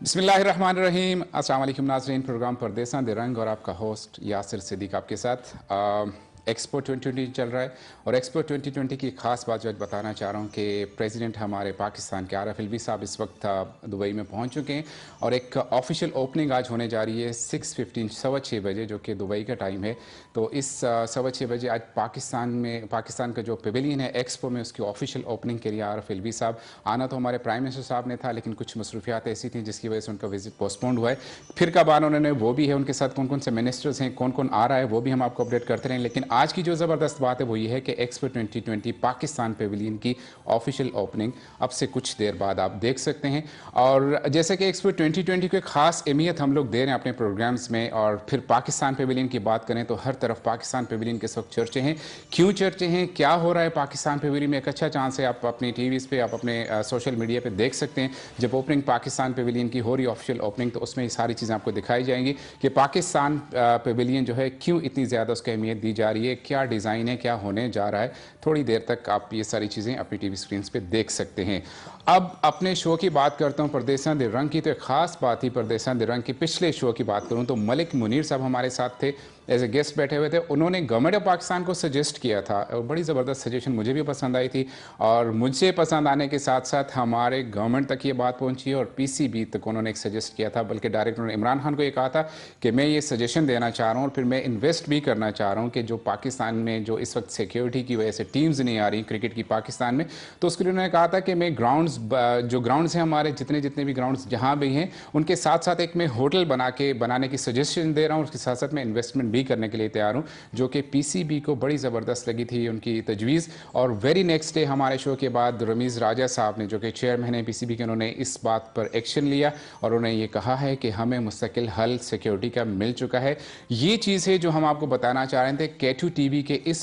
बिस्मिल्लाहिर्रहमानिर्रहीम। अस्सलाम वालेकुम नाज़रीन, प्रोग्राम परदेसा दे रंग और आपका होस्ट यासिर सिद्दीक आपके साथ। एक्सपो 2020 चल रहा है और एक्सपो 2020 की ख़ास बात जो आज बताना चाह रहा हूँ कि प्रेसिडेंट हमारे पाकिस्तान के आरिफ अलवी साहब इस वक्त दुबई में पहुँच चुके हैं और एक ऑफिशियल ओपनिंग आज होने जा रही है 6:15 6:15 बजे, जो कि दुबई का टाइम है। तो इस 6:15 बजे आज पाकिस्तान का जो पेविलियन है एक्सपो में, उसकी ऑफिशियल ओपनिंग के लिए आरिफ अलवी साहब आना तो हमारे प्राइम मिनिस्टर साहब ने था, लेकिन कुछ मसरूफियात ऐसी थी जिसकी वजह से उनका विजिट पोस्टपोन्ड हुआ है। फिर कब आना उन्होंने वो भी है, उनके साथ कौन कौन से मिनिस्टर्स हैं, कौन कौन आ रहा है, वो भी हम आपको अपडेट करते रहें। लेकिन आज की जो ज़बरदस्त बात है वो ये है कि एक्सपो 2020 पाकिस्तान पेविलियन की ऑफिशियल ओपनिंग अब से कुछ देर बाद आप देख सकते हैं। और जैसे कि एक्सपो 2020 को एक खास अहमियत हम लोग दे रहे हैं अपने प्रोग्राम्स में, और फिर पाकिस्तान पेविलियन की बात करें तो हर तरफ पाकिस्तान पेविलियन के इस वक्त चर्चे हैं। क्यों चर्चे हैं, क्या हो रहा है पाकिस्तान पेविलियन में? एक अच्छा चांस है, आप अपनी टीवीज़ पे, आप अपने सोशल मीडिया पे देख सकते हैं। जब ओपनिंग पाकिस्तान पेविलियन की हो रही ऑफिशियल ओपनिंग, तो उसमें ये सारी चीज़ें आपको दिखाई जाएंगी कि पाकिस्तान पेविलियन जो है क्यों इतनी ज़्यादा उसको अहमियत दी जा रही है, क्या डिज़ाइन है, क्या होने जा रहा है। थोड़ी देर तक आप ये सारी चीज़ें अपनी टीवी स्क्रीन पे देख सकते हैं। अब अपने शो की बात करता हूँ परदेसा दे रंग की। तो एक ख़ास बात थी परदेसा दे रंग की, पिछले शो की बात करूँ तो मलिक मुनीर साहब हमारे साथ थे, एज ए गेस्ट बैठे हुए थे। उन्होंने गवर्नमेंट ऑफ पाकिस्तान को सजेस्ट किया था और बड़ी ज़बरदस्त सजेशन मुझे भी पसंद आई थी, और मुझे पसंद आने के साथ साथ हमारे गवर्नमेंट तक ये बात पहुंची और पीसीबी तक उन्होंने एक सजेस्ट किया था। बल्कि डायरेक्टर ने इमरान खान को ये कहा था कि मैं ये सजेशन देना चाह रहा हूँ और फिर मैं इन्वेस्ट भी करना चाह रहा हूँ कि जो पाकिस्तान में जो इस वक्त सिक्योरिटी की वजह से टीम्स नहीं आ रही क्रिकेट की पाकिस्तान में, तो उसके लिए उन्होंने कहा था कि मैं ग्राउंड्स हैं हमारे, जितने भी ग्राउंड्स जहाँ भी हैं, उनके साथ साथ एक मैं होटल बनाने की सजेशन दे रहा हूँ। उसके साथ साथ मैं इन्वेस्टमेंट भी करने के लिए तैयार हूँ, जो कि पीसीबी को बड़ी ज़बरदस्त लगी थी उनकी तजवीज़। और वेरी नेक्स्ट डे हमारे शो के बाद रमीज़ राजा साहब ने, जो कि चेयरमैन है पीसीबी के, उन्होंने इस बात पर एक्शन लिया और उन्होंने ये कहा है कि हमें मुस्तकिल हल सिक्योरिटी का मिल चुका है। ये चीज़ है जो हम आपको बताना चाह रहे थे। K2 TV के इस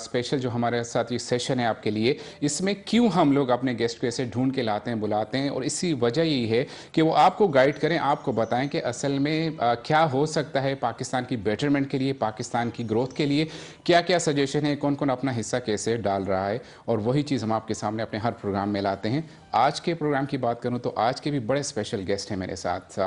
स्पेशल जो हमारे साथ ये सेशन है आपके लिए, इसमें क्यों हम लोग अपने गेस्ट को ऐसे ढूंढ के लाते हैं, बुलाते हैं, और इसी वजह यही है कि वो आपको गाइड करें, आपको बताएं कि असल में क्या हो सकता है पाकिस्तान की बेटरमेंट के लिए, पाकिस्तान की ग्रोथ के लिए, क्या क्या सजेशन है, कौन कौन अपना हिस्सा कैसे डाल रहा है। और वही चीज़ हम आपके सामने अपने हर प्रोग्राम में लाते हैं। आज के प्रोग्राम की बात करूं तो आज के भी बड़े स्पेशल गेस्ट हैं मेरे साथ।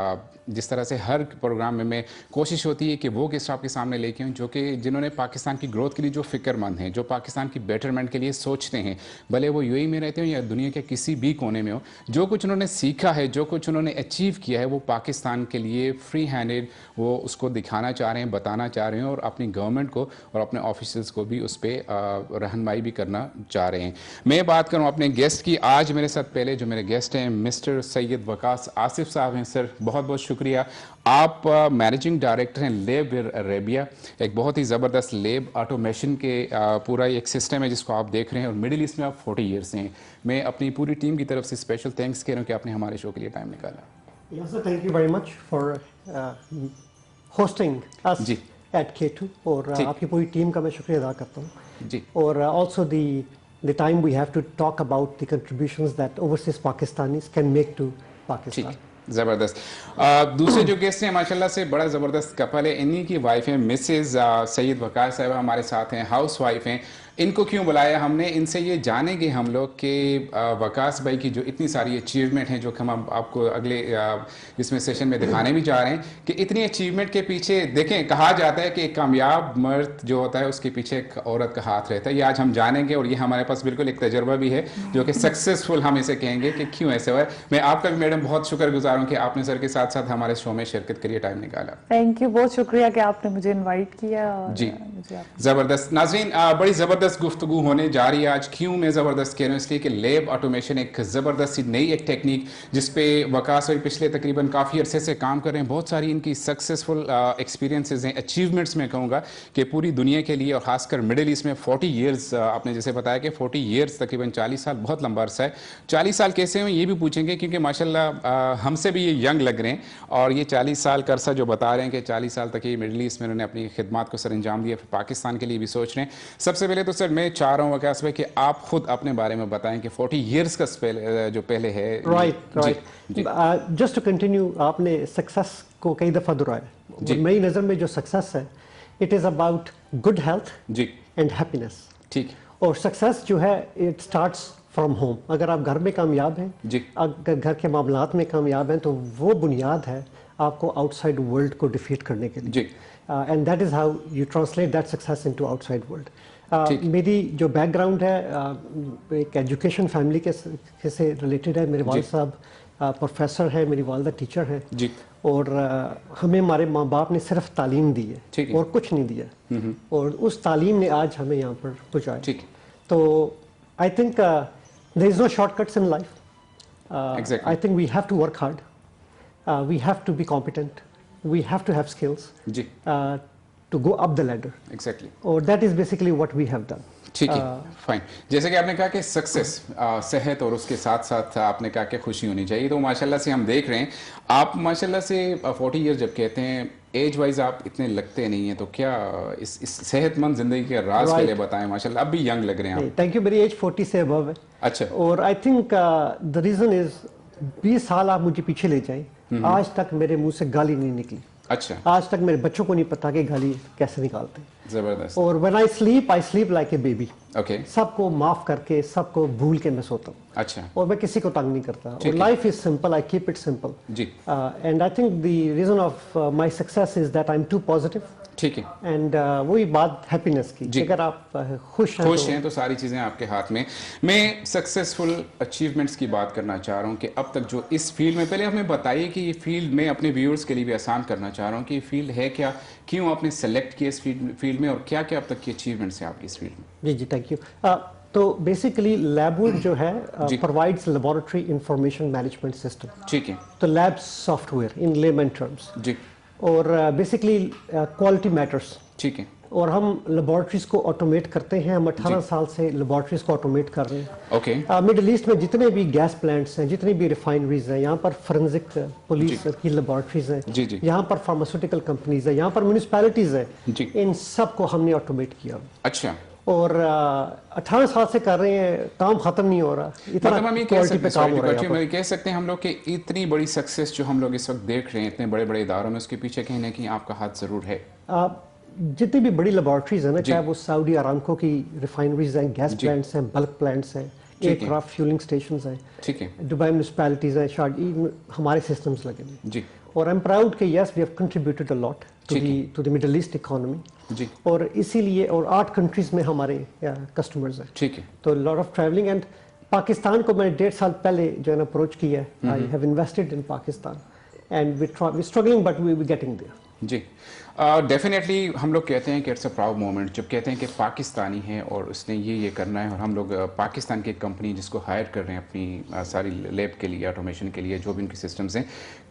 जिस तरह से हर प्रोग्राम में मैं कोशिश होती है कि वो गेस्ट आपके सामने लेके आऊं जिन्होंने पाकिस्तान की ग्रोथ के लिए जो फिक्रमंद हैं, जो पाकिस्तान की बेटरमेंट के लिए सोचते हैं, भले वो यूएई में रहते हो या दुनिया के किसी भी कोने में हो। जो कुछ उन्होंने सीखा है, जो कुछ उन्होंने अचीव किया है, वो पाकिस्तान के लिए फ्री हैंडेड वो उसको दिखाना चाह रहे हैं, बताना चाह रहे हैं, और अपनी गवर्नमेंट को और अपने ऑफिसर्स को भी उस पर रहनुमाई भी करना चाह रहे हैं। मैं बात करूं अपने गेस्ट की, आज मेरे साथ पहले जो मेरे गेस्ट हैं मिस्टर सैयद वकास आसिफ साहब हैं। सर बहुत बहुत शुक्रिया। आप मैनेजिंग डायरेक्टर हैं लेब अरेबिया, एक बहुत ही ज़बरदस्त लेब ऑटोमेशन के पूरा एक सिस्टम है जिसको आप देख रहे हैं, और मिडिल ईस्ट में आप 40 ईयर्स से हैं। मैं अपनी पूरी टीम की तरफ से स्पेशल थैंक्स कह रहा हूँ कि आपने हमारे शो के लिए टाइम निकाला। Thank you very much for hosting us जी एट K2, और आपकी पूरी टीम का मैं शुक्रिया अदा करता हूँ जी। और also the time we have to talk about the contributions that overseas Pakistanis can make to Pakistan. ज़बरदस्त। दूसरे जो गेस्ट हैं माशाल्लाह से बड़ा ज़बरदस्त कपल है, इन्हीं की वाइफ है मिसेस सैयद वकास साहब हमारे साथ हैं, हाउस वाइफ हैं। इनको क्यों बुलाया हमने, इनसे ये जानेंगे हम लोग कि वकास भाई की जो इतनी सारी अचीवमेंट हैं, जो कि हम आपको अगले इसमें सेशन में दिखाने भी जा रहे हैं, कि इतनी अचीवमेंट के पीछे देखें, कहा जाता है कि एक कामयाब मर्द जो होता है उसके पीछे एक औरत का हाथ रहता है। ये आज हम जानेंगे, और ये हमारे पास बिल्कुल एक तजर्बा भी है जो कि सक्सेसफुल हम इसे कहेंगे कि क्यों ऐसे हुआ है। मैं आपका भी मैडम बहुत शुक्रगुजार हूँ कि आपने सर के साथ साथ हमारे शो में शिरकत के लिए टाइम निकाला। थैंक यू, बहुत शुक्रिया कि आपने मुझे इनवाइट किया। और जी ज़बरदस्त। नाज़रीन बड़ी ज़बरदस्त गुफ्तगू होने जा रही है आज। क्यों मैं ज़बरदस्त कह रहा हूँ, इसलिए कि लेब ऑटोमेशन एक ज़बरदस्त सी नई एक टेक्निक जिस पे वकास भाई पिछले तकरीबन काफ़ी अरसे से काम कर रहे हैं। बहुत सारी इनकी सक्सेसफुल एक्सपीरियंसेस हैं, अचीवमेंट्स में कहूँगा कि पूरी दुनिया के लिए, और ख़ासकर मिडिल ईस्ट में 40 ईयर्स। आपने जैसे बताया कि 40 ईयर्स तकरीबन 40 साल बहुत लंबा अरसा है। 40 साल कैसे हुए ये भी पूछेंगे, क्योंकि माशाल्लाह हमसे भी ये यंग लग रहे हैं, और ये 40 साल का अरसा जो बता रहे हैं कि 40 साल तक ये मिडिल ईस्ट में उन्होंने अपनी खिदमत को सर अंजाम दिया, फिर पाकिस्तान के लिए भी सोच रहे हैं। सबसे पहले तो सर मैं चाह रहा हूँ वकास भाई कि आप खुद अपने बारे में बताएं कि 40 ईयर्स का जो पहले है। राइट, जस्ट टू कंटिन्यू, आपने सक्सेस को कई दफ़ा दोहराया। मेरी नज़र में जो सक्सेस है, it is about good health जी एंड हैप्पीनेस। ठीक। और सक्सेस जो है, इट स्टार्ट्स फ्रॉम होम। अगर आप घर में कामयाब हैं, जी अगर घर के मामलात में कामयाब हैं, तो वो बुनियाद है आपको आउटसाइड वर्ल्ड को डिफीट करने के लिए। जी and that is how you translate that success into outside world. मेरी जो बैकग्राउंड है एक एजुकेशन फैमिली के से रिलेटेड है। मेरे वालिद साहब प्रोफेसर है, मेरी वालदा टीचर है। जी और हमें हमारे माँ बाप ने सिर्फ तालीम दी ठीक है है। और कुछ नहीं दिया, और उस तालीम ने आज हमें यहाँ पर पहुँचाया। ठीक है। तो I think there is no shortcuts in life. Exactly. I think we have to work hard, we have to be competent, we have to have skills जी to go up the ladder, exactly or that is basically what we have done. ठीक है fine. जैसे कि आपने कहा कि success सेहत और उसके साथ साथ आपने कहा कि खुशी होनी चाहिए, तो माशाल्लाह से हम देख रहे हैं आप माशाल्लाह से 40 ईयर जब कहते हैं एज वाइज आप इतने लगते नहीं हैं, तो क्या इस सेहतमंद जिंदगी के राज के Right. लिए बताएं। माशाल्लाह अब भी यंग लग रहे हैं आप। Thank you. मेरी एज 40 से अबव है। अच्छा और I think the reason is 20 साल आप मुझे पीछे ले जाएं, आज तक मेरे मुंह से गाली नहीं निकली। अच्छा आज तक मेरे बच्चों को नहीं पता कि गाली कैसे निकालते हैं। जबरदस्त और when I sleep like a baby. Okay सबको माफ करके, सबको भूल के मैं सोता हूँ, अच्छा और मैं किसी को तंग नहीं करता। ठीक और है। Life is simple, I keep it simple. जी and I think the reason of my success is that I am too positive. ठीक है। एंड वही बात हैप्पीनेस की, जी। अगर आप खुश हैं खुश तो हैं तो सारी चीज़ें आपके हाथ में। मैं सक्सेसफुल अचीवमेंट्स की बात करना चाह रहा हूँ कि अब तक जो इस फील्ड में, पहले हमें बताइए कि ये फील्ड में अपने व्यूअर्स के लिए भी आसान करना चाह रहा हूँ कि ये फील्ड है क्या, क्यों आपने सेलेक्ट किया इस फील्ड में, और क्या क्या अब तक की अचीवमेंट्स हैं आपकी इस फील्ड में। जी जी थैंक यू। तो बेसिकली लैबवुड जो है जी। Provides laboratory information management system. ठीक है तो lab software in layman terms. जी और बेसिकली क्वालिटी मैटर्स। ठीक है और हम लेबोरेटरीज को ऑटोमेट करते हैं। हम 18 साल से लेबोरेटरीज को ऑटोमेट कर रहे हैं। ओके मिडिल ईस्ट में जितने भी गैस प्लांट्स हैं, जितनी भी रिफाइनरीज हैं, यहाँ पर फोरेंसिक पुलिस की लेबोरेटरीज हैं, जी, जी। यहाँ पर फार्मास्यूटिकल कंपनीज हैं, यहाँ पर म्यूनिसपैलिटीज हैं, जी। इन सब को हमने ऑटोमेट किया। अच्छा और 18 साल से कर रहे हैं, काम खत्म नहीं हो रहा, इतना मतलब हम ये कह क्वालिटी सकते पे काम हो रहा है यहाँ हैं, कह सकते हैं हम लोग कि इतनी बड़ी सक्सेस जो हम लोग इस वक्त देख रहे हैं इतने बड़े बड़े इदारों में, उसके पीछे कहीं ना कहीं आपका हाथ जरूर है। पर। जितनी भी बड़ी लेबोरेटरीज है ना, चाहे वो सऊदी अरामको की रिफाइनरीज हैं, गैस जी। प्लांट्स हैं, बल्क प्लांट्स हैं, ठीक है। एयरक्राफ्ट फ्यूलिंग स्टेशन हैं, ठीक है दुबई म्यूनिसपैलिटीज हैं, हमारे सिस्टम्स लगे हैं। जी और आई एम प्राउड कि yes we have contributed a lot ठीक है। To the Middle East economy. जी और इसीलिए, और 8 कंट्रीज में हमारे कस्टमर्स हैं, ठीक है तो lot of travelling. And Pakistan को मैंने 1.5 साल पहले जो है ना अप्रोच किया है। I have invested in Pakistan and we struggling but we getting there. जी डेफिनेटली हम लोग कहते हैं कि इट्स अ प्राउड मोमेंट जब कहते हैं कि पाकिस्तानी है और उसने ये करना है, और हम लोग पाकिस्तान की एक कंपनी जिसको हायर कर रहे हैं अपनी सारी लैब के लिए, ऑटोमेशन के लिए, जो भी उनके सिस्टम्स हैं।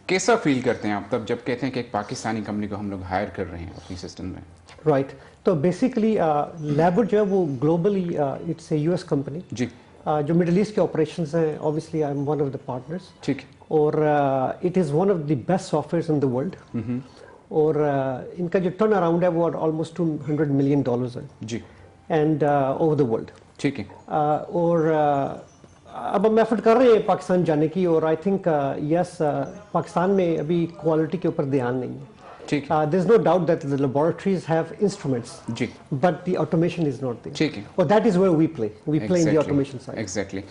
कैसा फील करते हैं आप तब जब कहते हैं कि एक पाकिस्तानी कंपनी को हम लोग हायर कर रहे हैं अपनी सिस्टम में। राइट। तो बेसिकली लैबवुड जो है वो globally it's a US company. जी जो मिडिल ईस्ट के ऑपरेशंस हैं, obviously I am one of the partners. ठीक है और it is one of the best softwares in the world. और इनका जो टर्न अराउंड है वो ऑलमोस्ट $200 मिलियन है, जी एंड ओवर द वर्ल्ड। ठीक है और अब हम एफर्ट कर रहे हैं पाकिस्तान जाने की। और आई थिंक यस, पाकिस्तान में अभी क्वालिटी के ऊपर ध्यान नहीं है। ठीक है there is no doubt that the laboratories have instruments, जी but the automation is not there. ठीक है और that is where we play in the automation side. Exactly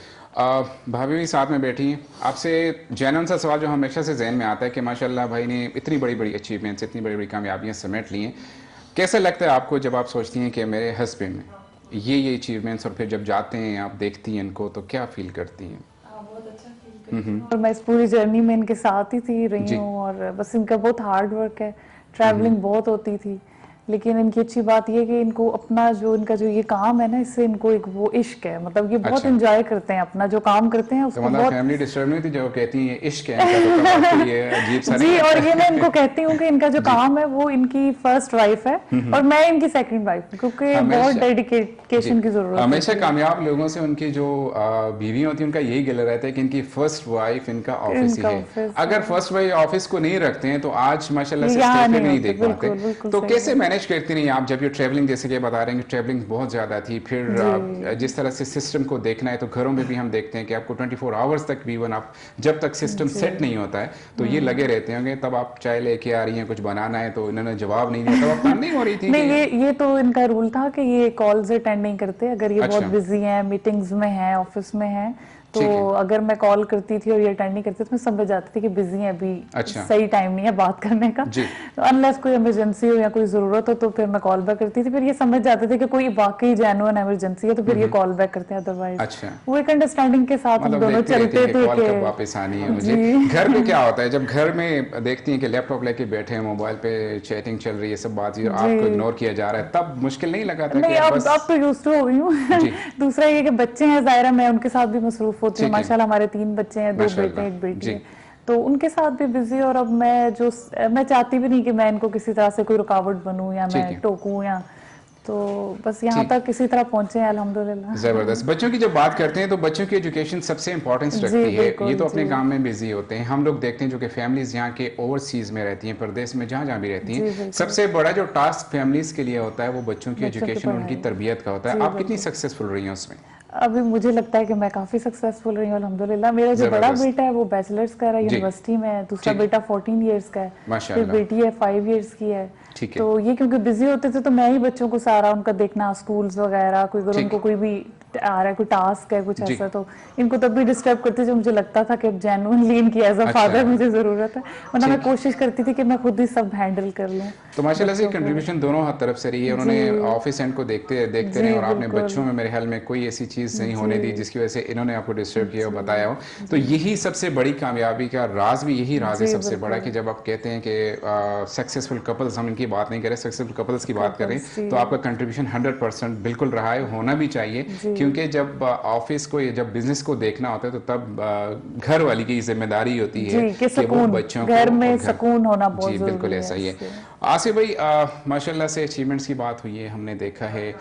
भाभी भी साथ में बैठी हैं। आपसे जेन्युइन सा सवाल जो हमेशा से जहन में आता है कि माशाल्लाह भाई ने इतनी बड़ी बड़ी अचीवमेंट्स, इतनी बड़ी बड़ी कामयाबियां समेट ली हैं, कैसा लगता है आपको जब आप सोचती हैं कि मेरे हस्बैंड में ये अचीवमेंट्स, और फिर जब जाते हैं आप देखती हैं इनको तो क्या फील करती हैं? बहुत अच्छा फील करती हूँ। और मैं इस पूरी जर्नी में इनके साथ ही थी रही हूँ, और बस इनका बहुत हार्ड वर्क है, ट्रैवलिंग बहुत होती थी, लेकिन इनकी अच्छी बात ये है कि इनको अपना जो इनका जो ये काम है ना, इससे इनको एक वो इश्क है, मतलब ये बहुत अच्छा। एंजॉय करते हैं अपना जो काम करते हैं तो उसको मतलब बहुत। फैमिली डिस्टर्ब नहीं थी जब कहती हैं इश्क है इनका, तो तब आपके लिए अजीब सा नहीं जी, लगता? और ये मैं इनको कहती हूँ कि इनका जो काम है वो इनकी फर्स्ट वाइफ है और मैं इनकी सेकंड वाइफ, क्योंकि हमेशा- बहुत डेडिकेशन की जरूरत हमेशा है। कामयाब लोगों से उनकी जो बीवी होती है उनका यही गिला रहता है कि इनकी फर्स्ट वाइफ इनका ऑफिस ही इनका है। ऑफिस अगर फर्स्ट वाइफ ऑफिस को नहीं रखते हैं तो आज माशाल्लाह से यहाँ स्टेज पे भी नहीं नहीं होते, देख बिल्कुल, पाते। बिल्कुल तो सही कैसे मैनेज मैनेज करती नहीं आप, जब ये ट्रैवलिंग जैसे कि बता रहे हैं कि ट्रैवलिंग बहुत ज़्यादा थी, फिर जिस तरह से सिस्टम को देखना है तो घरों में भी हम देखते हैं कि आपको 24 आवर्स तक भी वन आप जब तक सिस्टम सेट नहीं होता है तो ये लगे रहते होंगे, तब आप चाय लेके आ रही हैं, कुछ बनाना है तो इन्होंने जवाब नहीं दिया, तब आप काम नहीं हो रही थी? नहीं, ये तो इनका रूल था कि ये कॉल्स अटेंड नहीं करते, अगर ये बहुत बिजी हैं, मीटिंग्स में हैं, ऑफिस में हैं, तो अगर मैं कॉल करती थी और ये अटेंड नहीं करती तो मैं समझ जाती थी कि बिजी है, अभी सही टाइम नहीं है बात करने का, तो अनलेस कोई इमरजेंसी हो या कोई जरूरत हो तो फिर मैं कॉल बैक करती थी। फिर ये समझ जाते थे कि कोई वाकई जेन्युइन इमरजेंसी है तो फिर ये कॉल बैक करते हैं, अदरवाइज वो एक अंडरस्टैंडिंग के साथ हम दोनों चलते थे कॉल कब वापस आनी है मुझे। घर में क्या होता है, जब घर में देखती हैं कि लैपटॉप लेके बैठे हैं, मोबाइल पे चैटिंग चल रही है, सब बात आपको इग्नोर किया जा रहा है, तब मुश्किल नहीं लगा था? नहीं, अब तो यूज्ड टू हो गई हूँ। दूसरा ये कि बच्चे हैं, ज़ाहिर मैं उनके साथ भी मसरूफ होती हूँ, माशाल्लाह हमारे 3 बच्चे हैं, 2 बेटे एक बेटी है, तो उनके साथ भी बिजी। और अब मैं चाहती भी नहीं कि मैं इनको किसी तरह से कोई रुकावट बनूं या मैं टोकूं, या तो बस यहाँ तक किसी तरह पहुंचे हैं अल्हम्दुलिल्लाह। जबरदस्त। बच्चों की जब बात करते हैं तो बच्चों की एजुकेशन सबसे इंपॉर्टेंस रखती है, ये तो अपने काम में बिजी होते हैं, हम लोग देखते हैं जो कि फैमिलीज यहाँ के ओवरसीज में रहती हैं, प्रदेश में जहाँ भी रहती हैं, सबसे बड़ा जो टास्क फैमिलीज के लिए होता है वो बच्चों की एजुकेशन, उनकी तरबियत का होता है। आप कितनी सक्सेसफुल रही हैं उसमें? अभी मुझे लगता है कि मैं काफी सक्सेसफुल रही हूँ अल्हम्दुलिल्लाह। मेरा जो बड़ा बेटा है वो बैचलर्स कर रहा है यूनिवर्सिटी में, दूसरा बेटा 14 इयर्स का है, फिर बेटी है 5 इयर्स की है। तो ये क्योंकि बिजी होते थे तो मैं ही बच्चों को सारा उनका देखना, स्कूल्स वगैरह, कोई अगर उनको कोई भी आ रहा है, कोई टास्क है कुछ ऐसा, तो इनको तब भी डिस्टर्ब करती थी। मुझे लगता था कि जेन्युइनली इनकी एज अ फादर मुझे जरूरत है, वरना मैं कोशिश करती थी कि मैं खुद ही सब हैंडल कर लूं। तो माशाल्लाह से कंट्रीब्यूशन दोनों हाथ तरफ से रही है, उन्होंने ऑफिस एंड को देखते रहे और आपने बच्चों में मेरे ख्याल में कोई ऐसी चीज नहीं होने दी जिसकी वजह से इन्होंने आपको डिस्टर्ब किया और बताया हो। तो यही सबसे बड़ी कामयाबी का राज भी यही राज है सबसे बड़ा, कि जब आप कहते हैं कि सक्सेसफुल कपल्स, हम इनकी बात नहीं करें, सक्सेसफुल कपल्स की बात करें, तो आपका कंट्रीब्यूशन 100% बिल्कुल रहा है, होना भी चाहिए, क्योंकि जब ऑफिस को, जब बिजनेस को देखना होता है तो तब घर वाली की जिम्मेदारी होती है कि वो बच्चों को घर में सुकून होना बहुत जरूरी है। बिल्कुल ऐसा ही है। आसिफ भाई, माशाल्लाह से अचीवमेंट्स की बात हुई है, हमने देखा है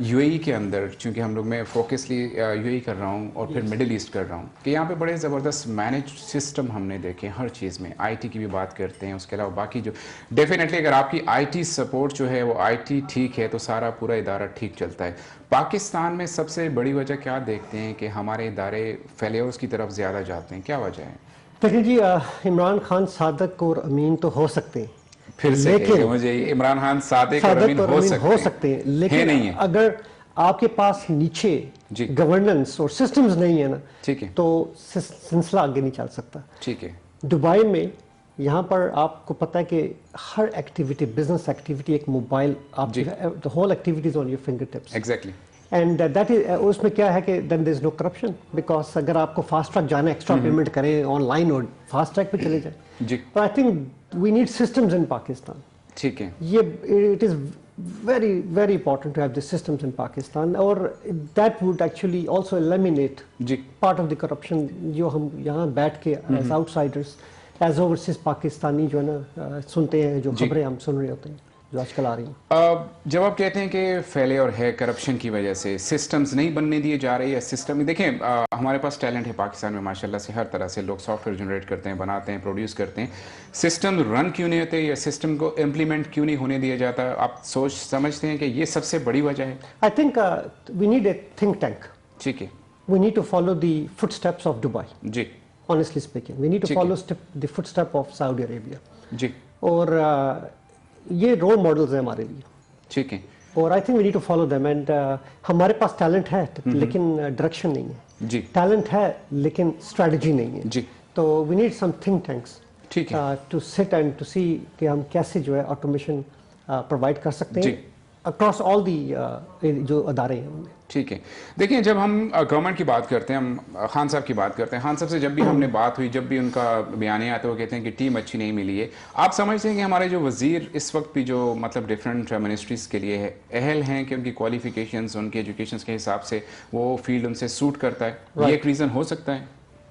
यूएई के अंदर, चूंकि हम लोग, मैं फोकसली यूएई कर रहा हूँ और फिर मिडिल ईस्ट कर रहा हूँ, कि यहाँ पे बड़े ज़बरदस्त मैनेज सिस्टम हमने देखे हर चीज़ में। आईटी की भी बात करते हैं, उसके अलावा बाकी जो डेफिनेटली अगर आपकी आईटी सपोर्ट जो है वो आईटी ठीक है तो सारा पूरा इदारा ठीक चलता है। पाकिस्तान में सबसे बड़ी वजह क्या देखते हैं कि हमारे इदारे फेलियर्स की तरफ ज़्यादा जाते हैं, क्या वजह है? देखिए जी, इमरान खान सादिक और अमीन तो हो सकते हैं, फिर से लेकिन मुझे इमरान खान सादिक और अमीन हो सकते हैं, लेकिन नहीं है। अगर आपके पास नीचे गवर्नेंस और सिस्टम्स नहीं है ना, ठीक है, तो सिलसिला आगे नहीं चल सकता। ठीक है। दुबई में यहाँ पर आपको पता है कि हर एक्टिविटी, बिजनेस एक्टिविटी एक मोबाइल, आप the whole activities on your finger tips. Exactly. And that is, उसमें क्या है कि then there is no corruption, because अगर आपको फास्ट ट्रैक जाना है, एक्स्ट्रा पेमेंट करें ऑनलाइन और फास्ट ट्रैक पे चले जाए जी। तो I think we need systems in Pakistan. ठीक है, ये it is very very important to have the systems in Pakistan, और that would actually also eliminate part of the corruption जो हम यहाँ बैठ के as outsiders, as overseas Pakistani जो है ना सुनते हैं, जो खबरें हम सुन रहे होते हैं जो आजकल आ रही हैं। जब आप कहते हैं कि फेलियर है करप्शन की वजह से, सिस्टम्स नहीं बनने दिए जा रहे हैं, सिस्टम देखें, हमारे पास टैलेंट है पाकिस्तान में माशाल्लाह से, हर तरह से लोग सॉफ्टवेयर जनरेट करते हैं, बनाते हैं, प्रोड्यूस करते हैं, सिस्टम रन क्यों नहीं होते या सिस्टम को इम्प्लीमेंट क्यों नहीं होने दिया जाता? आप समझते हैं कि ये सबसे बड़ी वजह है? I think we need a think tank. ठीक है, we need to follow the footsteps of Dubai. जी, honestly speaking we need to follow the footstep of Saudi Arabia. जी, और ये रोल मॉडल्स हैं हमारे लिए। ठीक है, और I think we need to follow them. And हमारे पास टैलेंट है लेकिन डायरेक्शन नहीं है जी। टैलेंट है लेकिन स्ट्रेटजी नहीं है जी। तो we need some think tanks, ठीक है, to sit and to see कि हम कैसे जो है ऑटोमेशन प्रोवाइड कर सकते हैं अक्रॉस ऑल दी जो अदारे हैं उनमें। ठीक है, देखिए जब हम गवर्नमेंट की बात करते हैं, हम खान साहब की बात करते हैं, खान साहब से जब भी हमने बात हुई, जब भी उनका बयान आता है वो कहते हैं कि टीम अच्छी नहीं मिली है। आप समझते हैं कि हमारे जो वजीर इस वक्त भी जो मतलब डिफरेंट मिनिस्ट्रीज़ के लिए है, अहल हैं कि उनकी क्वालिफिकेशंस, उनके एजुकेशन के हिसाब से वो फील्ड उनसे सूट करता है? ये एक रीज़न हो सकता है?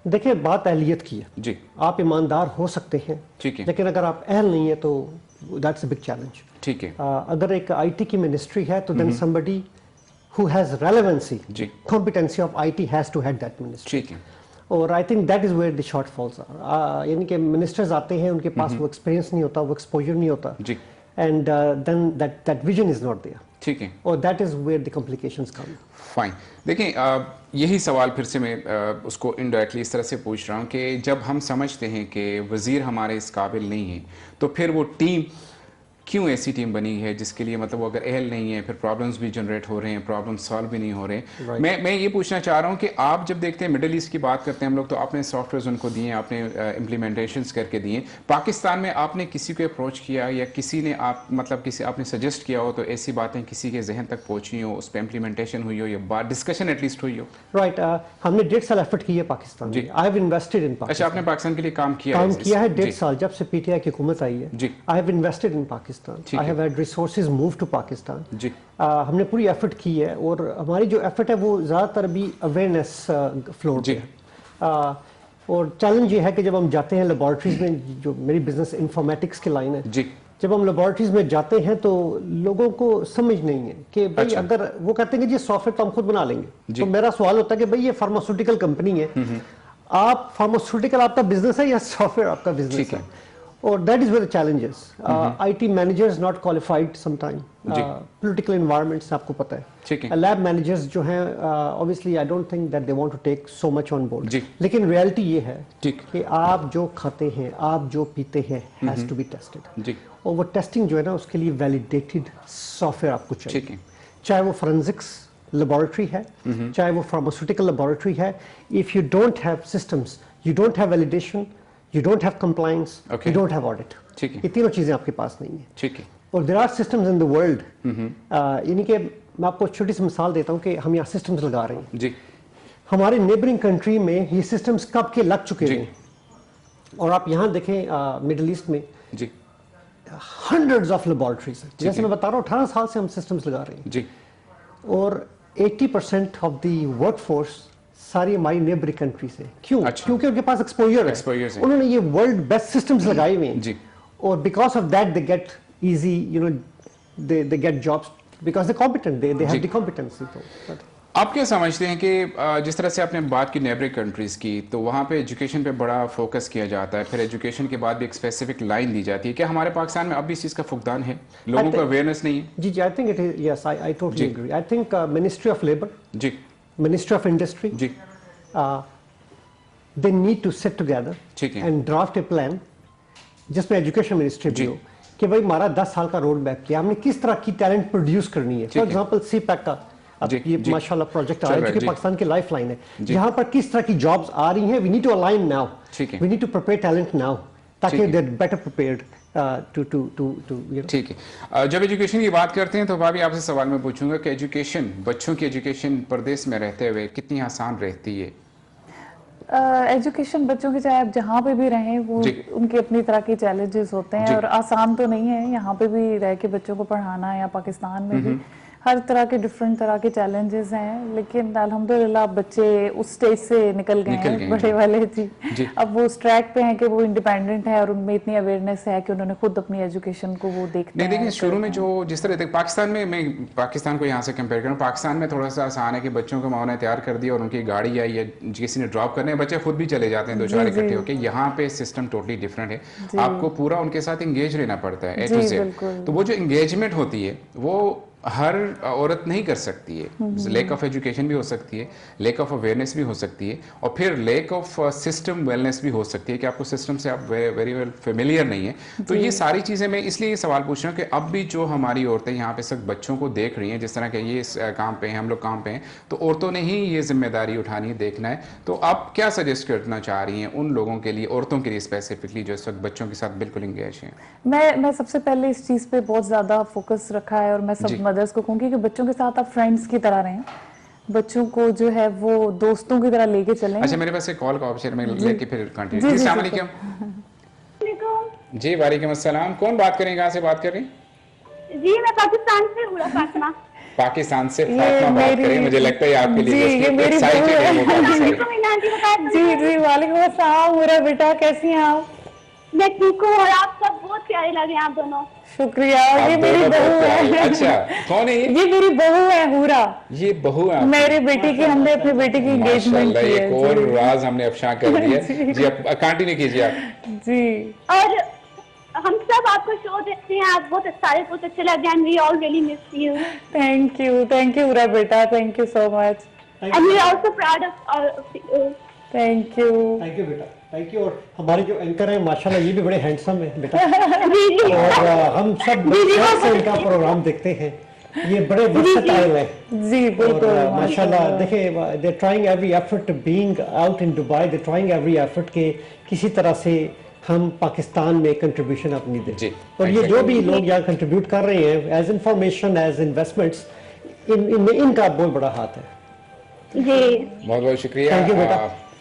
देखिए, बात अहलियत की है जी। आप ईमानदार हो सकते हैं, ठीक है, लेकिन अगर आप अहल नहीं है तो दैट्स अ बिग चैलेंज। ठीक है, अगर एक आईटी की मिनिस्ट्री है तो then somebody who has relevancy, competency of IT has to head that ministry. ठीक है, और I think that is where the shortfalls are. यानी कि मिनिस्टर्स आते हैं, उनके पास वो एक्सपीरियंस नहीं होता, वो एक्सपोजर नहीं होता जी। and then that vision is not there. ठीक है, or that is where the complications come. Fine. देखिए यही सवाल फिर से मैं उसको इनडायरेक्टली इस तरह से पूछ रहा हूँ कि जब हम समझते हैं कि वज़ीर हमारे इस काबिल नहीं है, तो फिर वो टीम क्यों ऐसी टीम बनी है जिसके लिए मतलब वो अगर अहल नहीं है, फिर प्रॉब्लम्स भी जनरेट हो रहे हैं, प्रॉब्लम सॉल्व भी नहीं हो रहे हैं। Right. मैं ये पूछना चाह रहा हूँ कि आप जब देखते हैं मिडिल ईस्ट की बात करते हैं हम लोग, तो आपने सॉफ्टवेयर उनको दिए, आपने इम्प्लीमेंटेशंस करके दिए। पाकिस्तान में आपने किसी को अप्रोच किया या किसी ने आप मतलब किसी आपने सजेस्ट किया हो, तो ऐसी बातें किसी के जहन तक पहुँची हो, उस पर इम्प्लीमेंटेशन हुई हो या बात डिस्कशन एटलीस्ट हुई हो? राइट, हमने 1.5 साल एफर्ट की है पाकिस्तान में। आई हैव इन्वेस्टेड इन अच्छा, पाकिस्तान। आपने पाकिस्तान के लिए काम किया है जी। 1.5 साल जब से पीटीआई की हुकूमत आई है। जी। I have invested in Pakistan, I have had resources move to Pakistan. जी। हमने पूरी एफर्ट की है और हमारी जो एफर्ट है वो ज़्यादातर भी अवेयरनेस फ्लोर पे है। और चैलेंज ये है कि जब हम जाते हैं लेबॉर्ट्रीज में, जो मेरी बिजनेस इंफॉर्मेटिक्स की लाइन है जी, जब हम लेबॉर्ट्रीज में जाते हैं तो लोगों को समझ नहीं है कि भाई अच्छा। अगर वो कहते हैं कि जी सॉफ्टवेयर तो हम खुद बना लेंगे, तो मेरा सवाल होता है कि भाई ये फार्मास्यूटिकल कंपनी है, आप फार्मास्यूटिकल आपका बिजनेस है या सॉफ्टवेयर आपका बिजनेस है? और that is where the challenge is. IT managers not qualified sometime, political environments आपको पता है। लैब मैनेजर्स जो हैं obviously I don't think that they want to take so much on board, लेकिन रियलिटी ये है कि आप जो खाते हैं, आप जो पीते हैं, हैज टू बी टेस्टेड। और वो टेस्टिंग जो है ना, उसके लिए वैलिडेटेड सॉफ्टवेयर आपको चाहिए, चाहे वो फोरेंसिक्स लेबोरेटरी है, चाहे वो फार्मास्यूटिकल लेबोरेटरी है। If you don't have systems, you don't have validation, you don't have compliance, you don't have audit. ये तीनों चीजें आपके पास नहीं है। ठीक है। और there are systems in the world, यानी कि मैं आपको छोटी सी मिसाल देता हूँ कि हम यहाँ सिस्टम्स लगा रहे हैं जी। हमारे नेबरिंग कंट्री में ये सिस्टम्स कब के लग चुके हैं, और आप यहाँ देखें मिडिल ईस्ट में जी hundreds of laboratories हैं। जैसे मैं बता रहा हूँ 18 साल से हम सिस्टम्स लगा रहे हैं जी, और 80% ऑफ द वर्कफोर्स सारी हमारी नेबरिंग कंट्री से। क्यों? अच्छा। क्योंकि उनके पास एक्सपोजर है, उन्होंने ये वर्ल्ड बेस्ट सिस्टम्स लगाए हुए हैं, और because of that they get easy, you know, they get jobs because they competent, they have the competency. तो आप क्या समझते हैं कि जिस तरह से आपने बात की नेबरिंग कंट्रीज की, तो वहाँ पे एजुकेशन पे बड़ा फोकस किया जाता है, फिर एजुकेशन के बाद भी एक स्पेसिफिक लाइन दी जाती है, क्या हमारे पाकिस्तान में अब भी इस चीज़ का फुकदान है, लोगों को अवेयरनेस नहीं है? जी, I think it is, yes, I totally agree. I think ministry of labour जी, मिनिस्ट्री ऑफ इंडस्ट्री जी, they need to sit together and draft a plan जिसमें एजुकेशन मिनिस्ट्री भी हो कि भाई हमारा 10 साल का रोड मैप किया हमने, किस तरह की टैलेंट प्रोड्यूस करनी है। फॉर एग्जांपल सीपैक का अब ये माशाल्लाह प्रोजेक्ट आ रहा है जो कि पाकिस्तान की लाइफ लाइन है, यहाँ पर किस तरह की जॉब्स आ रही हैं। We need to align now, we need to prepare talent now ताकि they are better prepared to. ठीक है। जब एजुकेशन की बात करते हैं तो भाभी आपसे सवाल मैं पूछूंगा कि एजुकेशन, बच्चों की एजुकेशन परदेश में रहते हुए कितनी आसान रहती है? एजुकेशन बच्चों के चाहे आप जहाँ पे भी रहें, वो उनके अपनी तरह के चैलेंजेस होते हैं और आसान तो नहीं है। यहाँ पे भी रह के बच्चों को पढ़ाना या पाकिस्तान में भी हर तरह के डिफरेंट तरह के चैलेंजेस हैं, लेकिन अल्हम्दुलिल्लाह बच्चे उस स्टेज से निकल गए हैं बड़े वाले जी। अब वो उस ट्रैक पे हैं कि वो इंडिपेंडेंट है और उनमें इतनी अवेयरनेस है कि उन्होंने खुद अपनी एजुकेशन को वो देखते हैं। देखिए शुरू में जो जिस तरह पाकिस्तान में, मैं पाकिस्तान को यहाँ से कंपेयर करूँ, पाकिस्तान में थोड़ा सा आसान है कि बच्चों को माँ ने तैयार कर दिया और उनकी गाड़ी आई या किसी ने ड्रॉप करने, बच्चे खुद भी चले जाते हैं दो चार इकट्ठे होकर। यहाँ पे सिस्टम टोटली डिफरेंट है, आपको पूरा उनके साथ इंगेज रहना पड़ता है A to Z। तो वो जो इंगेजमेंट होती है वो हर औरत नहीं कर सकती है। लैक ऑफ एजुकेशन भी हो सकती है, लैक ऑफ अवेयरनेस भी हो सकती है, और फिर लैक ऑफ सिस्टम वेलनेस भी हो सकती है कि आपको सिस्टम से आप वेरी वेल फेमिलियर नहीं है। तो ये सारी चीज़ें, मैं इसलिए ये सवाल पूछ रहा हूँ कि अब भी जो हमारी औरतें यहाँ पे सब बच्चों को देख रही हैं, जिस तरह के ये काम पे हैं, हम लोग काम पे हैं, तो औरतों ने ही ये जिम्मेदारी उठानी है, देखना है। तो आप क्या सजेस्ट करना चाह रही हैं उन लोगों के लिए, औरतों के लिए स्पेसिफिकली, जो इस वक्त बच्चों के साथ बिल्कुल इंगेज हैं? मैं सबसे पहले इस चीज़ पे बहुत ज़्यादा फोकस रखा है और मैं सब मदर्स को कहूँगी कि बच्चों के साथ आप फ्रेंड्स की तरह रहें, बच्चों को जो है वो दोस्तों की तरह लेके चलें। अच्छा, मेरे पास एक कॉल का ऑप्शन में लेके फिर कंटिन्यू। जी, अस्सलाम वालेकुम। जी वालेकुम अस्सलाम। कौन बात करें, कहाँ से बात कर रही हैं? जी मैं पाकिस्तान से हूँ, फातिमा। पाकिस्तान से फातिमा बात करें, मुझे लगता है आपके लिए ये मेरी बहू है। जी वालेकुम अस्सलाम। मेरा बेटा, कैसी हैं आप? मैं ठीक हूँ और आप सब बहुत प्यारे लगे आप दोनों। शुक्रिया। ये मेरी बहू है। अच्छा, कौन है ये मेरी बहू है हूरा। ये बहू है मेरे बेटे की, हमने अपने बेटे की एंगेजमेंट की है। एक और राज हमने अफशा कर दिया। जी आप कंटिन्यू कीजिए आप। जी, और हम सब आपको शो देखते हैं, आप बहुत सारे बहुत अच्छे लगते हैं, we all really miss you thank you उरा बेटा, thank you so much and we are also proud of you. Thank you बेटा, थैंक यू। और हमारे जो एंकर हैं माशाल्लाह ये भी बड़े हैंडसम है बेटा। जी जी और हम सब शौक से इनका प्रोग्राम देखते हैं, ये बड़े वर्सेटाइल है जी बिल्कुल और माशाल्लाह देखिए they trying every effort being out in Dubai, they trying every effort के किसी तरह से हम पाकिस्तान में कंट्रीब्यूशन अपनी दें। और ये जो भी लोग यहाँ कंट्रीब्यूट कर रहे हैं एज इंफॉर्मेशन एज इन्वेस्टमेंट्स, इनमें इनका बहुत बड़ा हाथ है जी। बहुत बहुत शुक्रिया। थैंक यू बेटा।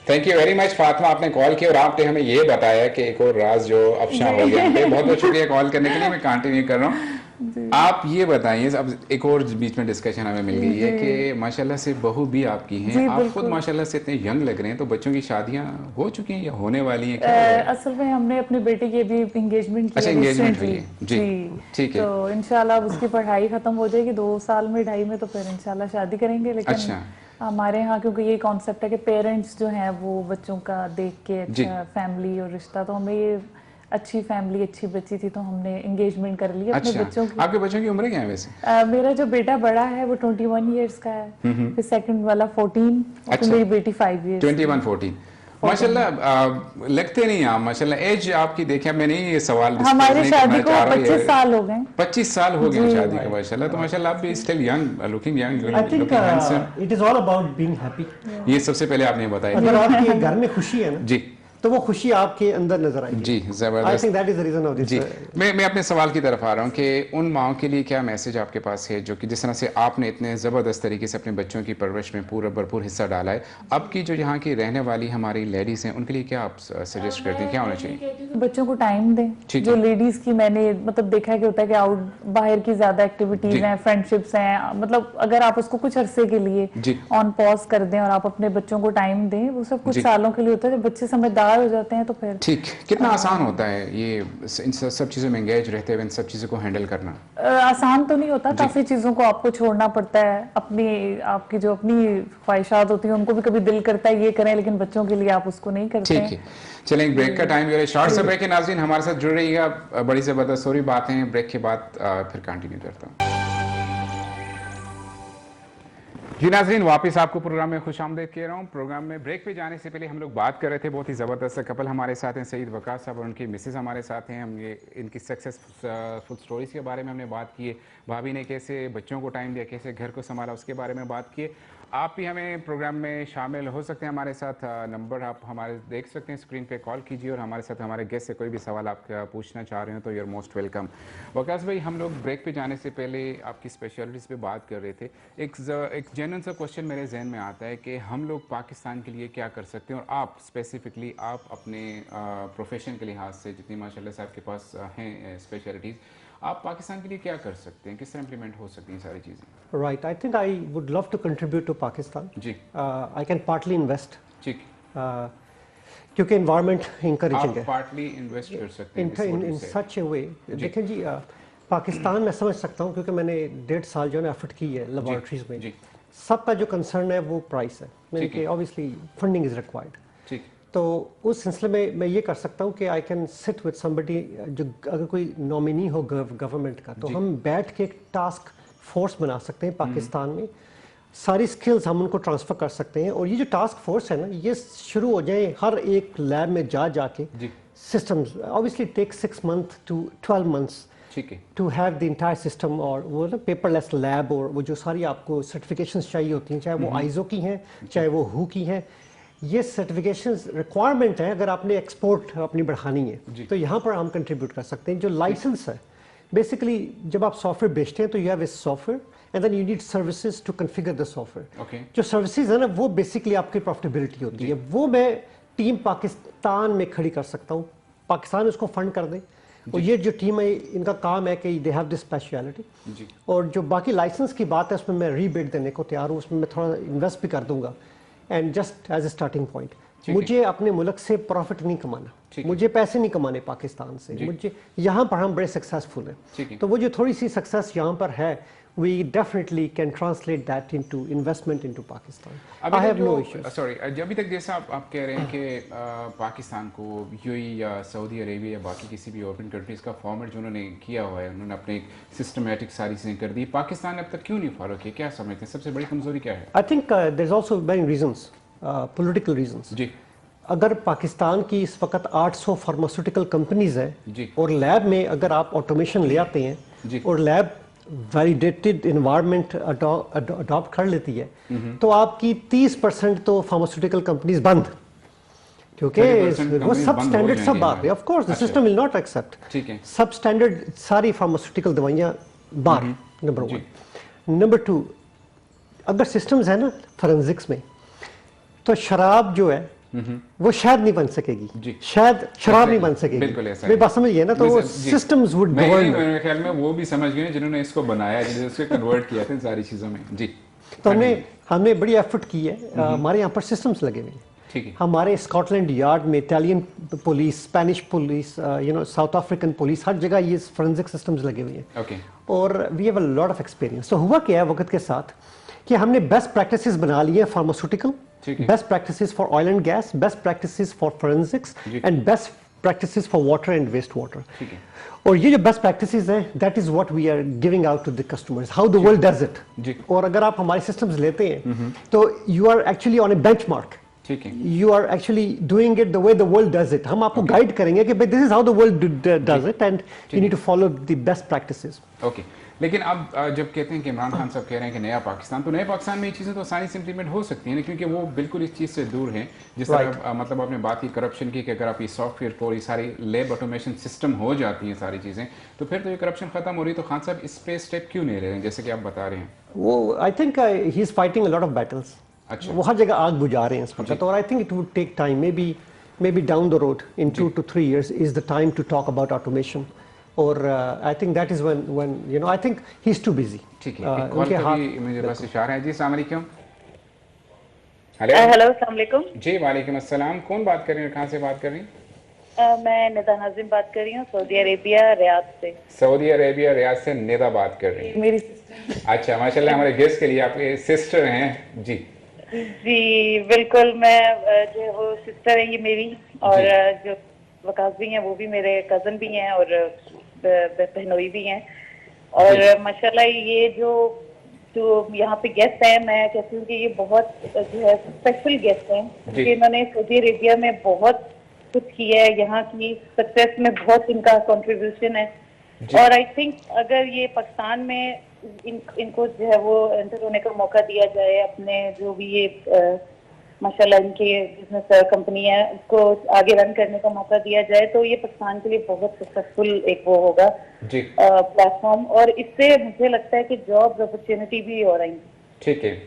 Thank you very much Fatima, आपने कॉल किया और आपने हमें ये बताया कि एक और राज जो अफशा हो गया। बहुत बहुत शुक्रिया कॉल करने के लिए। मैं कंटिन्यू कर रहा हूँ। आप ये बताइए, अब एक और बीच में डिस्कशन हमें मिल गई है कि माशाल्लाह से बहू भी आपकी हैं, आप खुद माशाल्लाह से इतने यंग लग रहे हैं, तो बच्चों की शादियां हो चुकी हैं या होने वाली हैं क्या? असल में हमने अपने बेटे की अभी एंगेजमेंट की अच्छा, है engagement recently। हुई है। जी, ठीक है। तो इंशाल्लाह अब उसकी पढ़ाई खत्म हो जाएगी 2 साल में, 2.5 में, तो फिर इंशाल्लाह शादी करेंगे। लेकिन अच्छा। हमारे यहाँ क्योंकि ये कॉन्सेप्ट है कि पेरेंट्स जो हैं वो बच्चों का देख के अच्छा फैमिली और रिश्ता, तो हमें ये अच्छी फैमिली अच्छी बच्ची थी तो हमने एंगेजमेंट कर ली अपने बच्चों की। आपके बच्चों की उम्र क्या है वैसे? मेरा जो बेटा बड़ा है वो 21 इयर्स का है, फिर सेकंड वाला 14 और फिर मेरी बेटी 5 इयर्स। 21-14 माशाल्लाह लगते नहीं आप माशाल्लाह। एज आपकी देखें, मैंने ये सवाल हमारी शादी को 25 साल हो गए। 25 साल हो गए शादी को माशाल्लाह। तो माशाल्लाह आप भी still young, looking young, I think it is all about being happy. ये सबसे पहले आपने बताया। अगर आपके घर में खुशी है ना जी, तो वो खुशी आपके अंदर नजर आएगी। जी जबरदस्त। I think that is the reason of this. जी, मैं अपने सवाल की तरफ आ रहा हूँ कि उन माओं के लिए क्या मैसेज आपके पास है जो कि जिस तरह से आपने इतने ज़बरदस्त तरीके से अपने बच्चों की परवरिश में पूरा भरपूर हिस्सा डाला है, अब की जो यहाँ की रहने वाली हमारी लेडीज़ हैं उनके लिए क्या आप सजेस्ट करती हैं, क्या होना चाहिए? बच्चों को टाइम दें। जो लेडीज की मैंने मतलब देखा है कि होता है कि आउट बाहर की ज्यादा एक्टिविटीज हैं, फ्रेंडशिप्स हैं, मतलब अगर आप उसको कुछ अरसे के लिए ऑन पॉज कर दें और आप अपने बच्चों को टाइम दें, वो सब कुछ सालों के लिए होता है। जब बच्चे समझदार हो जाते हैं तो फिर ठीक। कितना आसान होता है ये इन सब चीज़ों में एंगेज रहते हुए इन सब चीज़ों को हैंडल करना? आसान तो नहीं होता, काफी चीजों को आपको छोड़ना पड़ता है। आपकी जो अपनी ख्वाहिशात होती हैं उनको भी कभी दिल करता है ये करें, लेकिन बच्चों के लिए आप उसको नहीं करते। ठीक है, चलें एक ब्रेक का टाइम है, शॉर्ट सा ब्रेक है। नाज़रीन हमारे साथ जुड़ रहिएगा, बड़ी ज़बरदस्त और भी बातें हैं। ब्रेक के बाद फिर कंटिन्यू करता हूँ। जी नाज़रीन, वापस आपको प्रोग्राम में खुशामदीद कह रहा हूँ। प्रोग्राम में ब्रेक पे जाने से पहले हम लोग बात कर रहे थे, बहुत ही ज़बरदस्त कपल हमारे साथ हैं, सईद वक़ास साहब और उनकी मिसेस हमारे साथ हैं। हम ये इनकी सक्सेसफुल स्टोरीज़ के बारे में हमने बात की है, भाभी ने कैसे बच्चों को टाइम दिया, कैसे घर को संभाला, उसके बारे में बात की है। आप भी हमें प्रोग्राम में शामिल हो सकते हैं हमारे साथ। नंबर आप हमारे देख सकते हैं स्क्रीन पे, कॉल कीजिए और हमारे साथ हमारे गेस्ट से कोई भी सवाल आप पूछना चाह रहे हो तो you are most welcome. Waqas भाई, हम लोग ब्रेक पे जाने से पहले आपकी स्पेशलिटीज़ पे बात कर रहे थे। एक जेन्युइन सा क्वेश्चन मेरे जहन में आता है कि हम लोग पाकिस्तान के लिए क्या कर सकते हैं, और आप स्पेसिफिकली आप अपने प्रोफेशन के लिहाज से जितनी माशाल्लाह से आपके पास हैं स्पेशलिटीज़, आप पाकिस्तान के लिए क्या कर सकते हैं, किस तरह इम्प्लीमेंट हो सकती हैं सारी चीज़ें? Right, I think I would love to contribute to Pakistan. जी, आई कैन पार्टली इन्वेस्ट, ठीक, क्योंकि एनवायरनमेंट इंकरेजिंग है। पार्टली इन्वेस्ट कर सकते हैं इन सच ए वे। देखें जी, पाकिस्तान में समझ सकता हूँ क्योंकि मैंने 1.5 साल जो है एफर्ट की है लेबॉर्ट्रीज में। सबका जो कंसर्न है वो प्राइस है, मैंने कि ऑब्वियसली फंडिंग इज रिक्वायर्ड। ठीक, तो उस सिलसिले में मैं ये कर सकता हूँ कि I can sit with somebody, जो अगर कोई नॉमिनी हो गवर्नमेंट का, तो हम बैठ के एक टास्क फोर्स बना सकते हैं पाकिस्तान में। सारी स्किल्स हम उनको ट्रांसफ़र कर सकते हैं, और ये जो टास्क फोर्स है ना, ये शुरू हो जाए हर एक लैब में जाके systems. Obviously take 6 months to 12 months to have the entire system, और वो ना पेपरलेस लैब, और वो जो सारी आपको सर्टिफिकेशंस चाहिए होती हैं, चाहे वो आइजो की हैं चाहे वो हु की हैं, ये सर्टिफिकेशंस रिक्वायरमेंट है अगर आपने एक्सपोर्ट अपनी बढ़ानी है। तो यहाँ पर हम कंट्रीब्यूट कर सकते हैं। जो लाइसेंस है, बेसिकली जब आप सॉफ्टवेयर बेचते हैं तो you have a software and then you need services to configure the software. जो सर्विसेज है ना, वो बेसिकली आपकी प्रॉफिटेबिलिटी होती है। वो मैं टीम पाकिस्तान में खड़ी कर सकता हूँ, पाकिस्तान उसको फंड कर दे, और ये जो टीम है इनका काम है कि दे हैव दिस स्पेशलिटी। और जो बाकी लाइसेंस की बात है उसमें मैं रीबेट देने को तैयार हूँ, उसमें मैं थोड़ा इन्वेस्ट भी कर दूंगा, and just as a starting point. मुझे अपने मुल्क से प्रॉफिट नहीं कमाना, मुझे पैसे नहीं कमाने पाकिस्तान से, मुझे यहाँ पर हम बड़े सक्सेसफुल हैं। तो वो जो थोड़ी सी सक्सेस यहाँ पर है we definitely can translate that into investment into Pakistan. I have no issues. Sorry, अभी तक जैसा आप कह रहे हैं कि पाकिस्तान को यूएई या सऊदी अरेबिया या बाकी किसी भी यूरोपियन कंट्रीज का फॉर्मेट जो उन्होंने किया हुआ है, उन्होंने अपने सिस्टमेटिक सारी चीज़ें कर दी, पाकिस्तान ने अब तक क्यों नहीं फॉलो किया? क्या समझते हैं सबसे बड़ी कमजोरी क्या है? I think there's also many reasons, political reasons. जी, अगर पाकिस्तान की इस वक्त 800 फार्मास्यूटिकल कंपनीज जी। है और लैब में अगर आप ऑटोमेशन ले आते जी। हैं और लैब वैलिडेटेड इन्वायरमेंट अडॉप्ट कर लेती है, तो आपकी 30% तो फार्मास्यूटिकल कंपनीज बंद, क्योंकि 30% वो सब बंद हो स्टैंडर्ड सब जाएंगी बाहर है. ऑफ कोर्स द अच्छा। System will not accept. ठीक है। सब स्टैंडर्ड सारी फार्मास्यूटिकल दवाइयाँ बाहर, नंबर जी। 1. नंबर 2, अगर सिस्टम्स है ना फोरेंसिक्स में, तो शराब जो है वो शायद नहीं बन सकेगी. जी। शायद शराब नहीं बन सकेगी. बिल्कुल ऐसा मेरी बात समझिए ना, तो वो जी। सिस्टम्स वुड मैं गवर्न. मेरे ख्याल में वो भी समझ गए जिन्होंने इसको बनाया, जिन्होंने इसको कन्वर्ट किया था इन सारी चीज़ों में. जी, तो हमने बड़ी एफर्ट की है. हमारे यहाँ पर सिस्टम्स लगे हुए हैं. ठीक है। हमारे स्कॉटलैंड यार्ड में Italian police, Spanish police, South African police, हर जगह ये फोरेंसिक सिस्टम्स लगे हुए हैं. ओके। और we have a lot of experience. तो हुआ क्या है वक्त के साथ कि हमने बेस्ट प्रैक्टिसेस बना ली है फार्मास्यूटिकल, ठीक है। Best practices for oil and gas, best practices for forensics जी। And best practices for water and waste water. ठीक है। और ये जो बेस्ट प्रैक्टिसेस हैं, that is what we are giving out to the customers, how the world does it. जी। और अगर आप हमारे सिस्टम्स लेते हैं तो you are actually on a benchmark. ठीक है। You are actually doing it the way the world does it. हम आपको गाइड करेंगे कि this is how the world does it and you need to follow the best practices. Okay. लेकिन अब जब कहते हैं कि इमरान खान साहब कह रहे हैं कि नया पाकिस्तान, तो नए पाकिस्तान में ये चीज़ें तो आसानी से इम्प्लीमेंट हो सकती हैं, क्योंकि वो बिल्कुल इस चीज़ से दूर हैं. जिस तरह मतलब आपने बात की करप्शन की, कि अगर आप ये सॉफ्टवेयर को, ये सारी लैब ऑटोमेशन सिस्टम हो जाती हैं सारी चीज़ें, तो फिर तो ये करप्शन खत्म हो रही है. तो खान साहब इस पे स्टेप क्यों नहीं ले रहे हैं, जैसे कि आप बता रहे हैं? वो I think he is fighting a lot of battles. अच्छा। वो हर जगह आग बुझा रहे हैं इस वक्त. और I think it would take time, maybe down the road in 2 to 3 years is the time to talk about automation. और I think that is when I think he's too busy. ठीक है। एक कॉल का भी मुझे बस इशारा है. जी, अस्सलाम वालेकुम. हेलो, अस्सलाम वालेकुम. जी, वालेकुम अस्सलाम. कौन बात कर रही है, कहाँ से बात कर रही हैं? मैं निदा नाजिम बात कर रही हूँ, सऊदी अरेबिया रियाद से. सऊदी अरेबिया रियाद से निदा बात कर रही हैं. मेरी अच्छा, माशाल्लाह. हमारे गेस्ट के लिए आपके सिस्टर हैं. जी जी बिल्कुल. मैं जो वो सिस्टर है ये मेरी, और जो वकास भी हैं वो भी मेरे कजन भी हैं और बहनोई भी हैं. और माशाल्लाह ये जो यहाँ पे गेस्ट हैं, मैं कहती हूँ कि ये बहुत जो है स्पेशल गेस्ट हैं, क्योंकि इन्होंने सऊदी अरेबिया में बहुत कुछ किया है. यहाँ की सक्सेस में बहुत इनका कंट्रीब्यूशन है. और आई थिंक अगर ये पाकिस्तान में इनको जो है वो एंटर होने का मौका दिया जाए, अपने जो भी ये माशाल्लाह इनके बिजनेस कंपनी है उसको आगे रन करने का मौका दिया जाए, तो ये पाकिस्तान के लिए बहुत सक्सेसफुल एक वो होगा प्लेटफॉर्म. और इससे मुझे लगता है कि जॉब अपॉर्चुनिटी भी हो रही. ठीक है.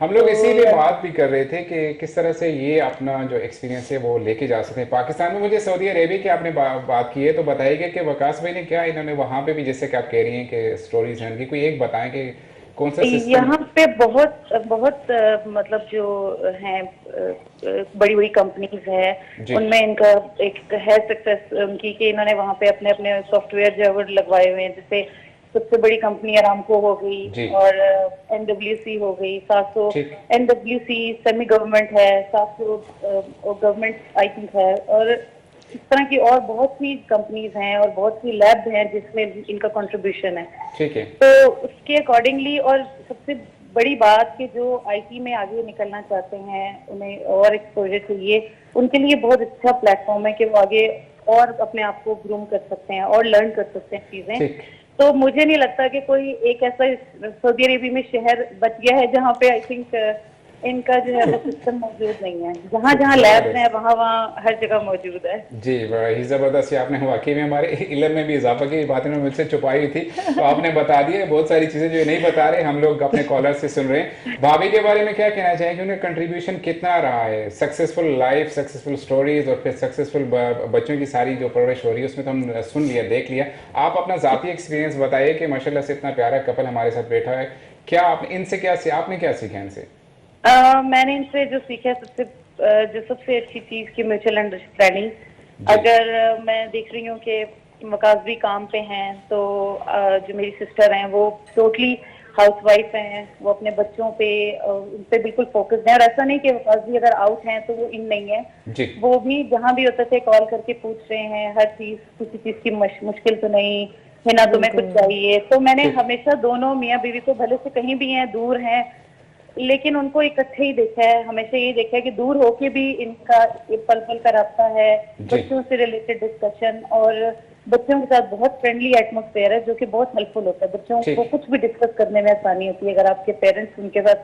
हम लोग इसीलिए बात भी कर रहे थे कि किस तरह से ये अपना जो एक्सपीरियंस है वो लेके जा सकते हैं पाकिस्तान में. मुझे सऊदी अरेबिया की आपने बात की है, तो बताइएगा कि वकास भाई ने क्या इन्होंने वहाँ पे भी, जैसे कि आप कह रही हैं कि स्टोरीज हैं उनकी, कोई एक बताएं कि कौन सा सिस्टम. यहाँ पे बहुत मतलब जो हैं बड़ी बड़ी कंपनीज हैं, उनमें इनका एक है सक्सेस उनकी कि इन्होंने वहाँ पे अपने अपने सॉफ्टवेयर जो है वो लगवाए हुए हैं. जैसे सबसे बड़ी कंपनी अरामको हो गई और NWC हो गई, 700 NWC सेमी गवर्नमेंट है, 700 गवर्नमेंट आई थिंक है, और इस तरह की और बहुत सी कंपनीज हैं और बहुत सी लैब हैं जिसमें इनका कंट्रीब्यूशन है. ठीक है. तो उसके अकॉर्डिंगली, और सबसे बड़ी बात कि जो IT में आगे निकलना चाहते हैं, उन्हें और एक्सपोजर चाहिए, उनके लिए बहुत अच्छा प्लेटफॉर्म है कि वो आगे और अपने आप को ग्रूम कर सकते हैं और लर्न कर सकते हैं चीजें. तो मुझे नहीं लगता कि कोई एक ऐसा सऊदी अरेबिया में शहर बच गया है जहाँ पे आई थिंक इनका जो है वो सिस्टम मौजूद नहीं है. जहाँ जहाँ लैब्स हैं वहाँ हर जगह मौजूद है. जी, बड़ा ही ज़बरदस्त. आपने वाकई में हमारे इल्म में भी इजाफा की. बातें में मुझसे छुपाई हुई थी, तो आपने बता दिया बहुत सारी चीज़ें जो नहीं बता रहे, हम लोग अपने कॉलर से सुन रहे हैं. भाभी के बारे में क्या कहना चाहेंगे, उनका कंट्रीब्यूशन कितना रहा है? सक्सेसफुल लाइफ, सक्सेसफुल स्टोरीज और फिर सक्सेसफुल बच्चों की सारी जो परवरिश हो रही है उसमें तो हम सुन लिया, देख लिया. आप अपना ज़ाती एक्सपीरियंस बताइए कि माशाल्लाह से इतना प्यारा कपल हमारे साथ बैठा है. क्या आप इनसे आपने क्या सीखा इनसे? मैंने इनसे जो सीखा सबसे अच्छी चीज की म्यूचुअल अंडरस्टैंडिंग. अगर मैं देख रही हूँ कि वकास भी काम पे हैं, तो जो मेरी सिस्टर हैं वो टोटली हाउसवाइफ हैं, वो अपने बच्चों पे उन पे बिल्कुल फोकस्ड हैं। और ऐसा नहीं कि वकास भी अगर आउट हैं तो वो इन नहीं है, वो भी जहाँ भी होते थे कॉल करके पूछ रहे हैं हर चीज, किसी चीज की मुश्किल तो नहीं है ना, तुम्हें कुछ चाहिए। तो मैंने हमेशा दोनों मियाँ बीवी को, भले से कहीं भी हैं, दूर हैं, लेकिन उनको इकट्ठे ही देखा है। हमेशा ये देखा है कि दूर होके भी इनका पल पल का रास्ता है, बच्चों से रिलेटेड डिस्कशन, और बच्चों के साथ बहुत फ्रेंडली एटमॉस्फेयर है जो कि बहुत हेल्पफुल होता है। बच्चों को कुछ भी डिस्कस करने में आसानी होती है अगर आपके पेरेंट्स उनके साथ,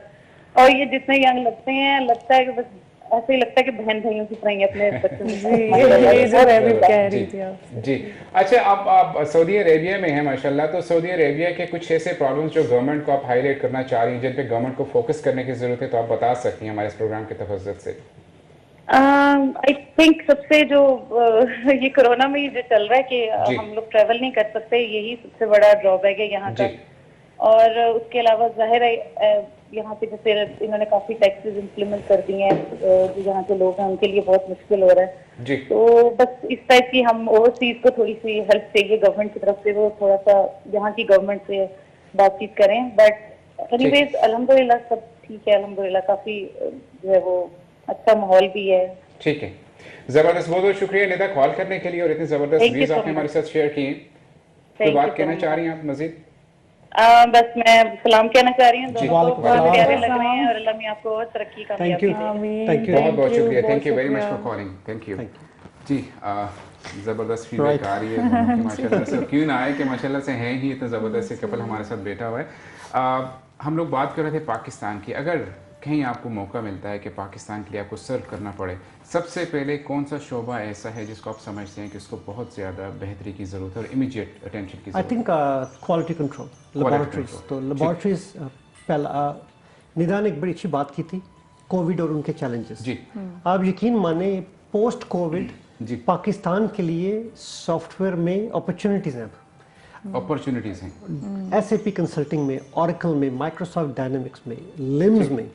और ये जितने यंग लगते हैं, लगता है कि बस ऐसे ही लगता है कि बहन भाइयों की तरह ही अपने बच्चों ये जो मैं भी कह रही थी आपसे। जी। अच्छा, आप सऊदी अरेबिया में हैं माशाल्लाह, तो सऊदी अरेबिया के कुछ ऐसे प्रॉब्लम्स जो गवर्नमेंट को आप हाईलाइट करना चाह रही हैं, जिन पे गवर्नमेंट को फोकस करने की जरूरत है, तो आप बता सकती हैं हमारे इस प्रोग्राम के तफज्जुल से। आई थिंक सबसे जो ये कोरोना में जो चल रहा है कि हम लोग ट्रैवल नहीं कर सकते, यही सबसे बड़ा ड्रॉबैक है यहाँ का। और उसके अलावा जाहिर है यहाँ पे जैसे इन्होंने काफी टैक्सेस इम्प्लीमेंट कर दिए हैं, जो यहाँ के लोग हैं उनके लिए बहुत मुश्किल हो रहा है जी। तो बस इस टाइप की हम ओवरसीज को थोड़ी सी हेल्प चाहिए गवर्नमेंट की तरफ से, वो थोड़ा सा यहाँ की गवर्नमेंट से बातचीत करें। बट एनीवेज अल्हम्दुलिल्लाह सब ठीक है, अल्हम्दुलिल्लाह काफी जो है वो अच्छा माहौल भी है। ठीक है, जबरदस्त, बहुत बहुत शुक्रिया निदा कॉल करने के लिए और इतनी जबरदस्त व्यूज आपने हमारे साथ शेयर किए। तो बात कहना चाह रही हैं आप मजीद? बस मैं सलाम कहना चाह रही हूँ, दोनों को बहुत प्यारे लग रहे हैं और अल्लाह में आपको और तरक्की का बहुत बहुत शुक्रिया, thank you very much for calling, thank you जी। जबरदस्त फीडबैक आ रही है माशाल्लाह से, क्यों ना आए कि माशाल्लाह से हैं ही इतना जबरदस्त कपल हमारे साथ बैठा हुआ है। हम लोग बात कर रहे थे पाकिस्तान की, अगर कहीं आपको मौका मिलता है कि पाकिस्तान के लिए आपको सर्व करना पड़े, सबसे पहले कौन सा शोबा ऐसा है जिसको आप समझते हैं कि उसको बहुत ज़्यादा बेहतरी की ज़रूरत है और इमीडिएट अटेंशन की ज़रूरत है? I think quality control, laboratories. तो लेबोरेटरीज पहला निदा ने एक बड़ी अच्छी बात की थी, कोविड और उनके चैलेंजेस जी। आप यकीन माने पोस्ट कोविड पाकिस्तान के लिए सॉफ्टवेयर में अपॉर्चुनिटीज़ हैं, अपॉर्चुनिटीज़ हैं SAP कंसल्टिंग में, ऑरेकल में, माइक्रोसॉफ्ट डायनामिक्स में, लिम्स में।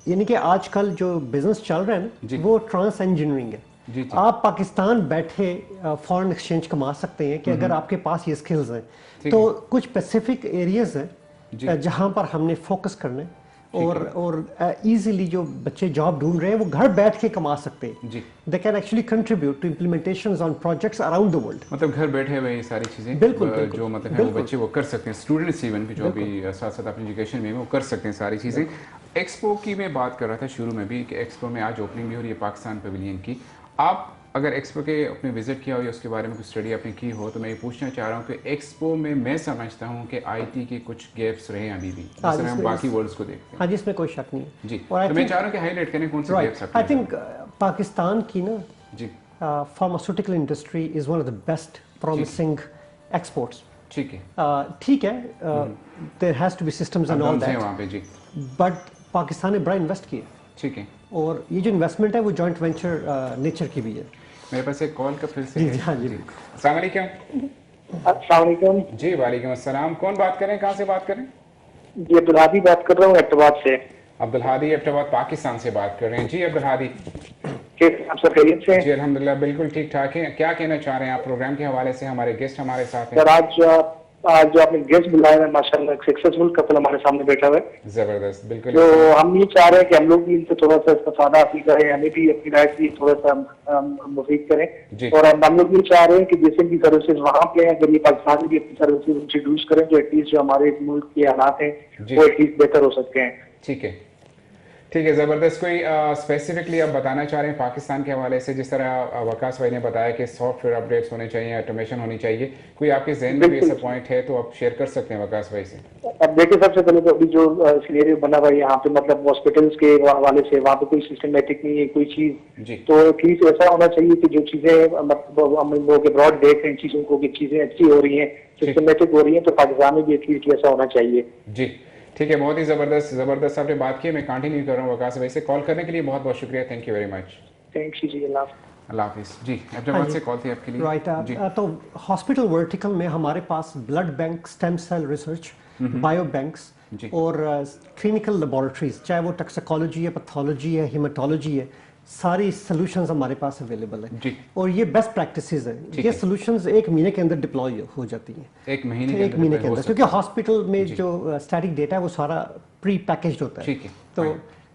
यानी कि आजकल जो बिजनेस चल रहा है ना वो ट्रांस इंजीनियरिंग है जी। आप पाकिस्तान बैठे फॉरेन एक्सचेंज कमा सकते हैं कि अगर आपके पास ये स्किल्स हैं। तो कुछ स्पेसिफिक एरियाज हैं जहां पर हमने फोकस करना है और इजीली जो बच्चे जॉब ढूंढ रहे हैं वो घर बैठ के कमा सकते हैं जी। They can actually contribute to implementations on projects around the world. मतलब घर बैठे हुए ये सारी चीजें बिल्कुल जो मतलब है वो बच्चे वो कर सकते हैं, स्टूडेंट्स इवन जो भी साथ साथ अपनी एजुकेशन में वो कर सकते हैं सारी चीजें। एक्सपो की मैं बात कर रहा था शुरू में भी कि एक्सपो में आज ओपनिंग भी हो रही है पाकिस्तान पवेलियन की। आप अगर एक्सपो के अपने विजिट किया हो या उसके बारे में कुछ स्टडी आपने की हो, तो मैं ये पूछना चाह रहा हूँ कि एक्सपो में मैं समझता हूँ कि IT के कुछ गैप्स रहे हैं अभी भी, जिस तरह हम बाकी वर्ल्ड्स को देखते हैं। हाँ, जिसमें कोई शक नहीं है जी। तो मैं चाह रहा हूँ कि हाईलाइट करें कौन से गैप्स आई थिंक पाकिस्तान की ना जी pharmaceutical industry is one of the best promising exports. ठीक है, ठीक है, there has to be systems and all that वहाँ पे जी, बट पाकिस्तान ने बड़ा इन्वेस्ट किया। ठीक है, और ये जो इन्वेस्टमेंट है वो जॉइंट वेंचर नेचर की भी है। मेरे पास एक कॉल का फिर से जी हाँ जी। अस्सलाम वालेकुम। अस्सलाम वालेकुम जी। वालेकुम अस्सलाम। कौन बात करें, कहाँ से बात करें? जी अब्दुल हादी बात कर रहा हूँ एबटाबाद से। अब्दुल हादी एबटाबाद पाकिस्तान से बात कर रहे हैं जी। अब्दुल हादी आप सब खैरियत से? जी अल्हम्दुलिल्लाह बिल्कुल ठीक ठाक है। क्या कहना चाह रहे हैं आप प्रोग्राम के हवाले से? हमारे गेस्ट हमारे साथ हैं सर। आज जो आपने गेस्ट बुलाया है माशाल्लाह एक सक्सेसफुल कपल हमारे सामने बैठा हुआ है। जबरदस्त, बिल्कुल। तो हम ये चाह रहे हैं कि हम लोग भी इनसे थोड़ा सा इस्तेफादा हासिल करें, हमें भी अपनी राय से थोड़ा सा मुफीद करें। और हम लोग ये चाह रहे हैं कि जैसे इनकी सर्विसेज वहाँ पे हैं, अगर ये पाकिस्तान में भी अपनी सर्विसेज इंट्रोड्यूस करें तो एटलीस्ट जो हमारे मुल्क के हालात हैं वो एटलीस्ट बेहतर हो सकते हैं। ठीक है, ठीक है, ज़बरदस्त। कोई स्पेसिफिकली आप बताना चाह रहे हैं पाकिस्तान के हवाले से, जिस तरह वकास भाई ने बताया कि सॉफ्टवेयर अपडेट्स होने चाहिए, ऑटोमेशन होनी चाहिए, कोई आपके जहन में भी ऐसा पॉइंट है तो आप शेयर कर सकते हैं वकास भाई से। अब देखिए सबसे पहले तो अभी जो सिनेरियो बना हुआ है यहाँ पे, मतलब हॉस्पिटल्स के हवाले से वहाँ पे कोई सिस्टमेटिक नहीं है कोई चीज, तो एटलीस्ट ऐसा होना चाहिए कि जो चीजें मतलब हम लोग अब्रॉड देख रहे हैं चीजों को कि चीजें अच्छी हो रही हैं, सिस्टमेटिक हो रही हैं, तो पाकिस्तान में भी एटलीस्ट ऐसा होना चाहिए जी। ठीक है, बहुत ही ज़बरदस्त आपने बात की। मैं कंटिन्यू कर रहा हूँ वकास भाई से। कॉल करने के लिए बहुत बहुत शुक्रिया, thank you very much. Thank you जी, अल्लाह हाफिज़ जी। अब्दुल से कॉल थी आपके लिए। राइट, तो हॉस्पिटल वर्टिकल में हमारे पास blood bank, stem cell research, bio banks और क्लिनिकल लेबोरेटरीज, चाहे वो टॉक्सिकोलॉजी है, पैथोलॉजी है, हेमाटोलॉजी है, सारी सॉल्यूशंस हमारे पास अवेलेबल है जी। और ये बेस्ट प्रैक्टिसेस हैं। ये सॉल्यूशंस 1 महीने के अंदर डिप्लॉय हो जाती हैं। 1 महीने एक महीने के अंदर, क्योंकि हॉस्पिटल में जो स्टैटिक डेटा है वो सारा प्री पैकेज्ड होता है। ठीक है,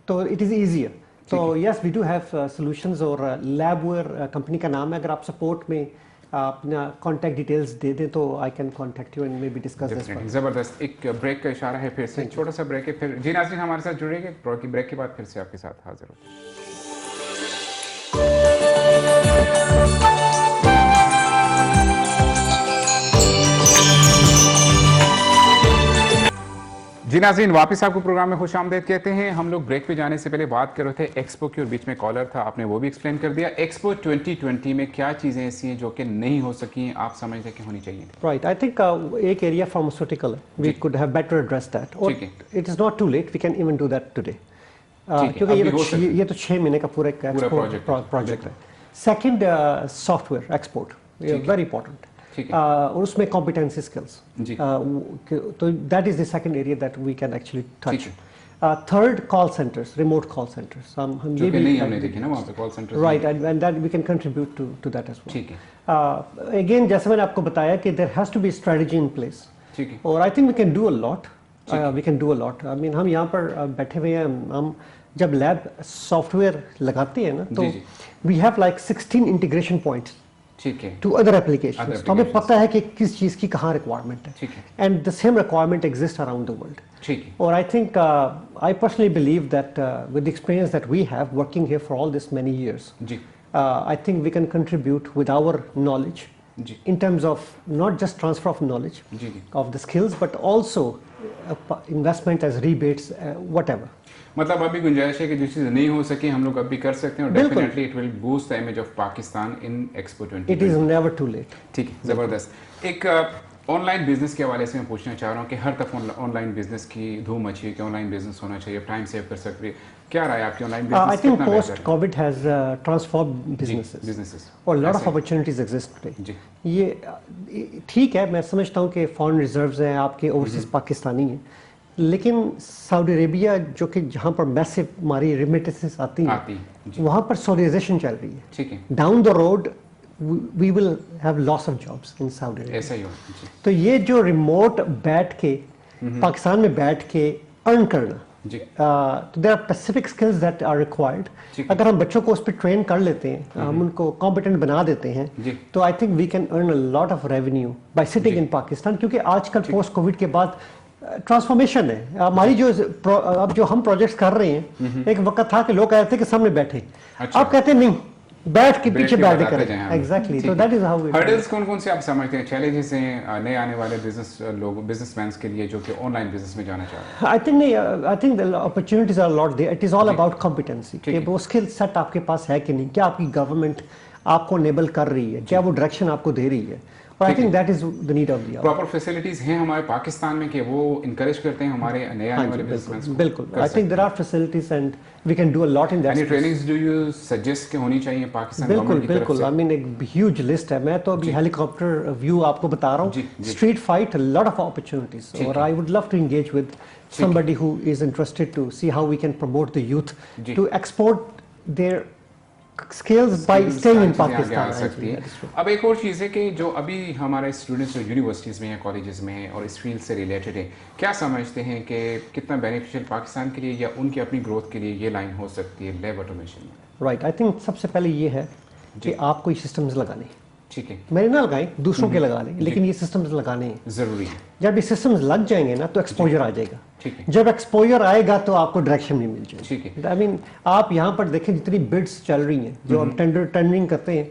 तो इट इज़ ईजियर। तो yes we do have solutions और लैबवेयर कंपनी का नाम है। अगर आप सपोर्ट में अपना कॉन्टैक्ट डिटेल्स दे दें तो I can contact you and may be discuss this. जबरदस्त। एक ब्रेक का इशारा है, फिर से छोटा सा ब्रेक है, फिर जी नाज़रीन हमारे साथ जुड़ेंगे। ब्रेक के बाद फिर से आपके साथ हाजिर होते हैं। जी नाज़रीन वापस आपको प्रोग्राम में खुश आमदेद कहते हैं। हम लोग ब्रेक पे जाने से पहले बात कर रहे थे एक्सपो की और बीच में कॉलर था, आपने वो भी एक्सप्लेन कर दिया। एक्सपो 2020 में क्या चीज़ें ऐसी हैं जो कि नहीं हो सकी, आप समझते हैं कि होनी चाहिए? राइट, आई थिंक एक एरिया फार्मास्यूटिकल है, we could have better address that और it is not too late, we can even do that today, क्योंकि ये तो 6 महीने का पूरा प्रोजेक्ट है। Second, software export, very important, और उसमें कॉम्पिटेंसी स्किल्स, तो that is the second area that we can actually touch. Third, call centres, remote call centres, हम ये भी नहीं हमने देखे ना वहाँ पे call centres, right, and that we can contribute to that as well. ठीक है। अगेन जैसे मैंने आपको बताया कि there has to be strategy in place, ठीक है, और I think we can do a lot, we can do a lot. I mean हम यहाँ पर बैठे हुए हैं, हम जब लैब सॉफ्टवेयर लगाते हैं ना तो we have like 16 integration points to other applications. तो हमें पता है कि किस चीज़ की कहाँ रिक्वायरमेंट है, and the same requirement exists around the world. और I think I personally believe that with the experience that we have working here for all this many years, I think we can contribute with our knowledge in terms of not just transfer of knowledge of the skills, but also investment as rebates, whatever. मतलब अभी गुंजाइश है कि जो चीज़ नहीं हो सकी हम लोग अभी कर सकते हैं और definitely it will boost the image of Pakistan in expo 2020। It is never too late. ठीक है, ज़बरदस्त। एक ऑनलाइन बिजनेस के हवाले से मैं पूछना चाह रहा हूँ कि हर तरफ ऑनलाइन बिजनेस की धूम मची है कि ऑनलाइन बिजनेस होना चाहिए, टाइम सेव कर सकते हैं, क्या राय आपकी online business? I think post COVID has transformed businesses और lot of opportunities exist today. ये ठीक है, मैं समझता हूँ कि फॉरेन रिजर्व्स हैं आपके, ओवरसीज पाकिस्तानी हैं, लेकिन सऊदी अरेबिया जो कि जहाँ पर मैसिव हमारी रिमिटेंसेस आती हैं वहाँ पर सॉलिडाइजेशन चल रही है। ठीक है, down the road we will have loss of jobs in Saudi Arabia. ऐसा ही हो। तो ये जो रिमोट बैठ के पाकिस्तान में बैठ के अर्न करना, तो there are specific skills that are required. अगर हम बच्चों को उस पर ट्रेन कर लेते हैं, हम उनको कॉम्पिटेंट बना देते हैं, तो I think we can earn a lot of revenue by sitting in Pakistan, क्योंकि आजकल पोस्ट कोविड के बाद ट्रांसफॉर्मेशन है हमारी। जो अब जो हम प्रोजेक्ट्स कर रहे हैं, एक वक्त था कि लोग कहते थे कि सामने बैठे, अब कहते हैं नहीं, बैठ के पीछे बैठ करें। एग्जैक्टली, तो that is how it. Hurdles कौन-कौन से आप समझते हैं, चैलेंजेस हैं नए आने वाले बिजनेसमैन के लिए जो कि ऑनलाइन बिजनेस में जाना चाह रहे हैं? I think the opportunities are lot there. It is all about competency, कि वो स्किल सेट आपके पास है कि नहीं, क्या आपकी गवर्नमेंट आपको एनेबल कर रही है, क्या वो डायरेक्शन आपको दे रही है। और I think that is the need of the proper facilities हैं हमारे पाकिस्तान में कि वो इनकरेज करते हैं हमारे नए आने वाले बिजनेसमैन को? बिल्कुल, I think there are facilities and we can do a lot in that. Any trainings do you suggest कि होनी चाहिए पाकिस्तान गवर्नमेंट की तरफ से? बिल्कुल, आई मीन एक ह्यूज लिस्ट है। मैं तो अभी हेलीकॉप्टर व्यू आपको बता रहा हूँ, street fight, lot of opportunities, और I would love to engage with somebody who is interested to see how we can promote the youth to export their skills by staying in Pakistan। अब एक और चीज़ है कि जो अभी हमारे students जो यूनिवर्सिटीज़ में हैं, कॉलेजेस में हैं और इस फील्ड से रिलेटेड है, क्या समझते हैं कि कितना बेनिफिशियल पाकिस्तान के लिए या उनकी अपनी ग्रोथ के लिए ये लाइन हो सकती है लैब ऑटोमेशन में? राइट, आई थिंक सबसे पहले ये है कि आपको ये सिस्टम्स लगाने, ठीक है, मैंने ना लगाए, दूसरों के लगा लें, लेकिन ये सिस्टम्स लगाने हैं, जरूरी है। जब ये सिस्टम्स लग जाएंगे ना तो एक्सपोजर आ जाएगा। ठीक है, जब एक्सपोजर आएगा तो आपको डायरेक्शन भी मिल जाएगी। ठीक है, आई मीन आप यहाँ पर देखें जितनी बिड्स चल रही हैं, जो हम टेंडरिंग करते हैं,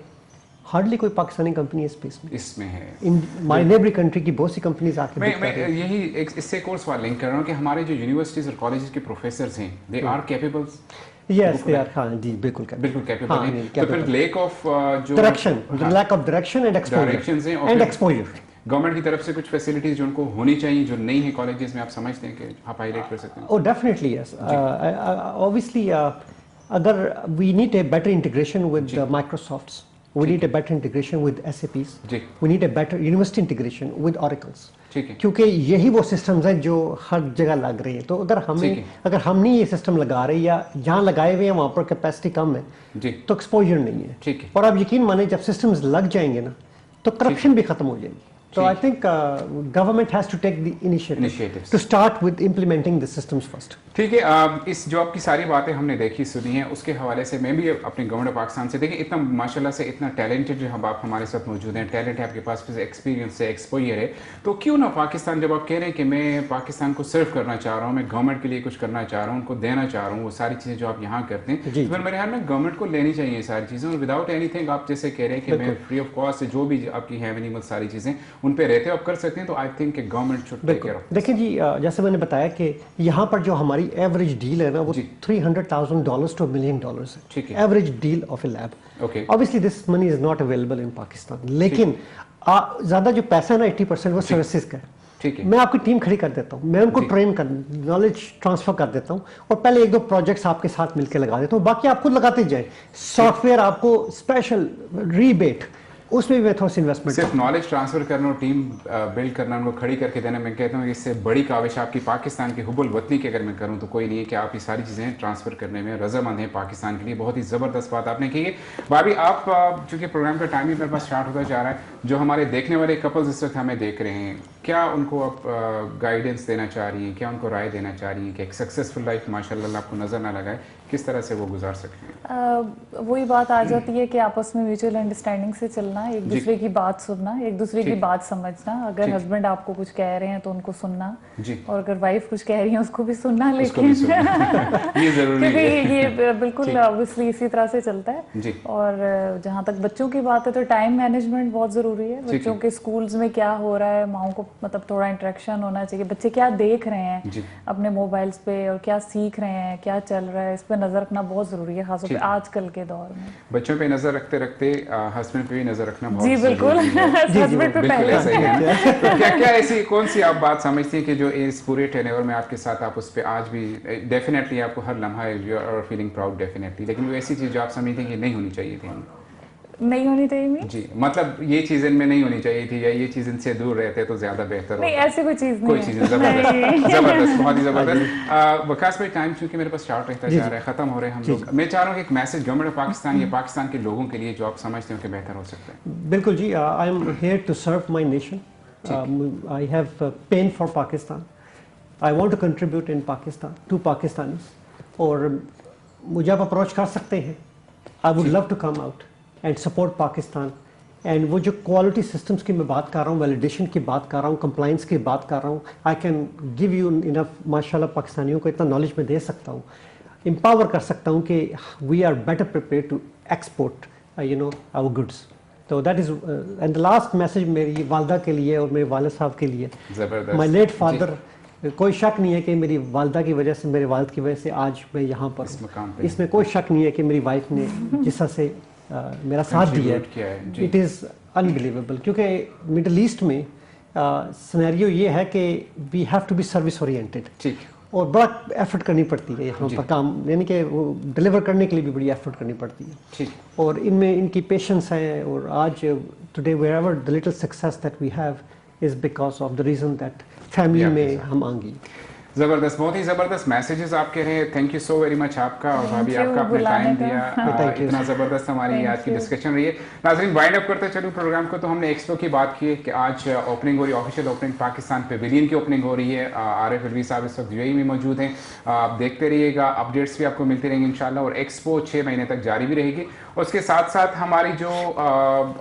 हार्डली कोई पाकिस्तानी कंपनी इसमें है। इन माय नेबरिंग कंट्री की बहुत सी कंपनीज आके मैं यही इससे एक और सवाल लिंक कर रहा हूँ कि हमारे जो यूनिवर्सिटीज और कॉलेजेस के प्रोफेसर्स हैं, they are capable? Yes they are, हाँ जी, बिल्कुल कैपेबल हैं। तो फिर लैक ऑफ जो direction, lack of direction and exposure government की तरफ से कुछ फैसिलिटीज जो उनको होनी चाहिए जो नहीं है कॉलेजेस में, आप समझते हैं कि आप हाईलाइट कर सकते हैं? ओह डेफिनेटली यस, ऑब्वियसली अगर we need a better integration with Microsoft's We need a better integration with SAPs. जी We need a better university integration with Oracles. ठीक है क्योंकि यही वो सिस्टम्स हैं जो हर जगह लग रहे हैं। तो अगर हम नहीं ये सिस्टम लगा रहे या जहाँ लगाए हुए हैं वहाँ पर कैपेसिटी कम है जी तो एक्सपोजर नहीं है। ठीक है और आप यकीन माने जब सिस्टम्स लग जाएंगे ना तो करप्शन भी खत्म हो जाएगी। तो I think government has to take the initiative to start with implementing the systems first. ठीक है इस जो आपकी सारी बातें हमने देखी सुनी हैं उसके हवाले से मैं भी अपने गवर्नमेंट ऑफ पाकिस्तान से देखिए इतना माशाल्लाह से इतना टैलेंटेड जो हम आप हमारे साथ मौजूद हैं, टैलेंट है आपके पास, एक्सपीरियंस है, एक्सपोजर है, तो क्यों ना पाकिस्तान जब आप कह रहे हैं कि मैं पाकिस्तान को सर्व करना चाह रहा हूँ, मैं गवर्नमेंट के लिए कुछ करना चाह रहा हूँ, उनको देना चाह रहा हूँ वो सारी चीज़ें जो आप यहाँ करते हैं, तो फिर मेरे ख्याल में गवर्नमेंट को लेनी चाहिए ये सारी चीज़ें और विदाउट एनीथिंग आप जैसे कह रहे हैं कि मैं फ्री ऑफ कॉस्ट जो भी आपकी है मिनिमल सारी चीज़ें उन पर रहते हो आप कर सकते हैं, तो I think government should take care of. देखिए जी जैसे मैंने बताया कि यहाँ पर जो हमारी एवरेज डील है ना वो $300,000 to $1 million ठीक है। है average deal of A lab. Okay obviously this money is not available in Pakistan, लेकिन ज़्यादा जो पैसा है ना 80% वो सर्विसेज का है। ठीक है मैं आपकी टीम खड़ी कर देता हूँ, मैं उनको ट्रेन कर नॉलेज ट्रांसफर कर देता हूँ और पहले 1-2 प्रोजेक्ट्स आपके साथ मिलकर लगा देता हूँ, बाकी आप खुद लगाते जाए। सॉफ्टवेयर आपको स्पेशल रीबेट उसमें भी मैं थोड़ा सी इन्वेस्टमेंट सिर्फ नॉलेज ट्रांसफर करना और टीम बिल्ड करना उनको खड़ी करके देना, मैं कहता हूँ इससे बड़ी काविश आपकी पाकिस्तान की हुबुल वतनी की अगर मैं करूँ तो कोई नहीं है कि आप ये सारी चीज़ें ट्रांसफर करने में रजामंद हैं पाकिस्तान के लिए। बहुत ही ज़बरदस्त बात आपने की है भाभी। आप चूँकि प्रोग्राम का टाइम ही मेरे पास स्टार्ट होता जा रहा है, जो हमारे देखने वाले कपल्स इस वक्त हमें देख रहे हैं, क्या उनको आप गाइडेंस देना चाह रही हैं, क्या उनको राय देना चाह रही हैं कि एक सक्सेसफुल लाइफ माशाल्लाह आपको नज़र ना लगाए, किस तरह से वो गुजार सकते हैं? वही बात आ जाती है कि आपस में म्यूचुअल अंडरस्टैंडिंग से चलना, एक दूसरे की बात सुनना, एक दूसरे की बात समझना। अगर हस्बैंड आपको कुछ कह रहे हैं तो उनको सुनना, और अगर वाइफ कुछ कह रही है उसको भी सुनना, लेकिन ये जरूरी क्योंकि है। ये बिल्कुल ऑब्वियसली इसी तरह से चलता है। और जहाँ तक बच्चों की बात है तो टाइम मैनेजमेंट बहुत ज़रूरी है। बच्चों के स्कूल्स में क्या हो रहा है, माओ को मतलब थोड़ा इंटरेक्शन होना चाहिए, बच्चे क्या देख रहे हैं अपने मोबाइल्स पे और क्या सीख रहे हैं, क्या चल रहा है, इस पर नज़र रखना बहुत ज़रूरी है, खासतौर पे आजकल के दौर में। बच्चों पे नज़र रखते रखते हस्बैंड पे भी नज़र रखना बहुत जी बिल्कुल, हस्बैंड पे पहले ऐसा ही है ना? तो क्या ऐसी कौन सी आप बात समझती हैं कि जो इस पूरे टेन्योर में आपके साथ आप उस पर आज भी डेफिनेटली आपको हर लम्हा you are feeling proud definitely, लेकिन वो ऐसी चीज़ जो आप समझते हैं कि नहीं होनी चाहिए थी नहीं होनी चाहिए जी, मतलब ये चीज़ इनमें नहीं होनी चाहिए थी या ये चीज़ इनसे दूर रहते तो ज़्यादा बेहतर नहीं, ऐसी कोई चीज़ नहीं, कोई चीज़ जबरदस्त जबरदस्त बहुत ही जबरदस्त। वकास भाई टाइम चूंकि मेरे पास स्टार्ट रहता जा रहा है, ख़त्म हो रहे हैं हम लोग, मैं चाह रहा हूँ कि एक मैसेज गवर्नमेंट ऑफ पाकिस्तान या पाकिस्तान के लोगों के लिए जो आप समझते हो कि बेहतर हो सकता है। बिल्कुल जी, I am here to serve my nation, I have pain for Pakistan, I want to contribute in Pakistan to Pakistanis, और मुझे आप अप्रोच कर सकते हैं। I would love to come out and support Pakistan. And वो जो क्वालिटी सिस्टम्स की मैं बात कर रहा हूँ, वैलिडेशन की बात कर रहा हूँ, कंप्लाइंस की बात कर रहा हूँ, I can give you enough, माशाल्लाह पाकिस्तानियों को इतना नॉलेज मैं दे सकता हूँ, एम्पावर कर सकता हूँ कि we are better prepare to export our goods. तो that is and the last message मेरी वालदा के लिए और मेरे वालिद साहब के लिए, माई लेट फादर, कोई शक नहीं है कि मेरी वालदा की वजह से, मेरे वालिद की वजह से आज मैं यहाँ पर, इसमें कोई शक नहीं है कि मेरी वाइफ ने जिस तरह से मेरा साथ दिया है, इट इज़ अनबिलीवेबल। क्योंकि मिडल ईस्ट में सिनेरियो ये है कि we have to be service oriented, और बड़ा एफर्ट करनी पड़ती है यहाँ पर काम, यानी कि वो डिलीवर करने के लिए भी बड़ी एफर्ट करनी पड़ती है, और इनमें इनकी पेशेंस है। और आज today wherever the little success that we have is because of the reason that family में हम आएंगे। ज़बरदस्त, बहुत ही ज़बरदस्त मैसेजेस आपके रहे। Thank you so very much आपका, और भाभी आपका अपना टाइम दिया, इतना ज़बरदस्त हमारी आज की डिस्कशन रही है। नाज़रीन वाइंड अप करते चलूँ प्रोग्राम को, तो हमने एक्सपो की बात की है कि आज ओपनिंग हो रही है, ऑफिशियल ओपनिंग पाकिस्तान पेविलियन की ओपनिंग हो रही है। आरिफ अलवी साहब इस वक्त यूएई में मौजूद हैं, आप देखते रहिएगा, अपडेट्स भी आपको मिलती रहेंगी इंशाल्लाह, और एक्सपो 6 महीने तक जारी भी रहेगी। उसके साथ साथ हमारी जो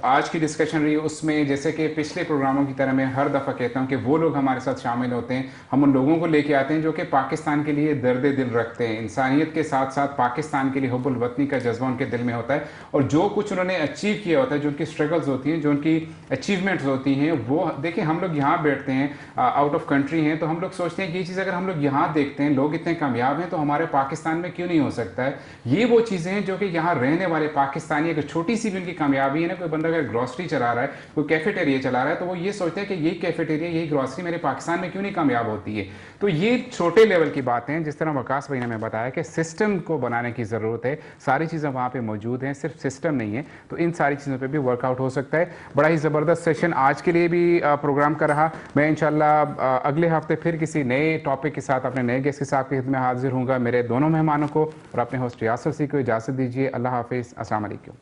आज की डिस्कशन रही है उसमें, जैसे कि पिछले प्रोग्रामों की तरह मैं हर दफ़ा कहता हूँ कि वो लोग हमारे साथ शामिल होते हैं, हम उन लोगों को लेके आते हैं जो कि पाकिस्तान के लिए दर्द दिल रखते हैं, इंसानियत के साथ साथ पाकिस्तान के लिए हुब्बुल वतनी का जज्बा उनके दिल में होता है, और जो कुछ उन्होंने अचीव किया होता है, जो उनकी स्ट्रगल्स होती हैं, जो उनकी अचीवमेंट्स होती हैं, वो देखिए हम लोग यहाँ बैठते हैं, आउट ऑफ कंट्री हैं, तो हम लोग सोचते हैं कि ये चीज़ अगर हम लोग यहाँ देखते हैं, लोग इतने कामयाब हैं, तो हमारे पाकिस्तान में क्यों नहीं हो सकता है। ये वो चीज़ें हैं जो कि यहाँ रहने वाले पाकिस्तानी, अगर छोटी सी भी उनकी कामयाबी है ना, कोई बंदा अगर ग्रॉसरी चला रहा है, कोई कैफेटेरिया चला रहा है, तो वो ये सोचता है कि यही कैफेटेरिया, यही ग्रॉसरी मेरे पाकिस्तान में क्यों नहीं कामयाब होती है। तो ये ये छोटे लेवल की बातें हैं, जिस तरह वकास भाई ने हमें बताया कि सिस्टम को बनाने की ज़रूरत है, सारी चीज़ें वहाँ पे मौजूद हैं, सिर्फ सिस्टम नहीं है, तो इन सारी चीज़ों पे भी वर्कआउट हो सकता है। बड़ा ही ज़बरदस्त सेशन आज के लिए भी प्रोग्राम का रहा। मैं इंशाल्लाह अगले हफ्ते फिर किसी नए टॉपिक के साथ, अपने नए गेस्ट के साथ आपकी खिदमत में हाजिर होऊंगा। मेरे दोनों मेहमानों को और अपने होस्ट यासर सी को इजाज़त दीजिए। अल्लाह हाफिज़, अस्सलाम वालेकुम।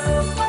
Thank you.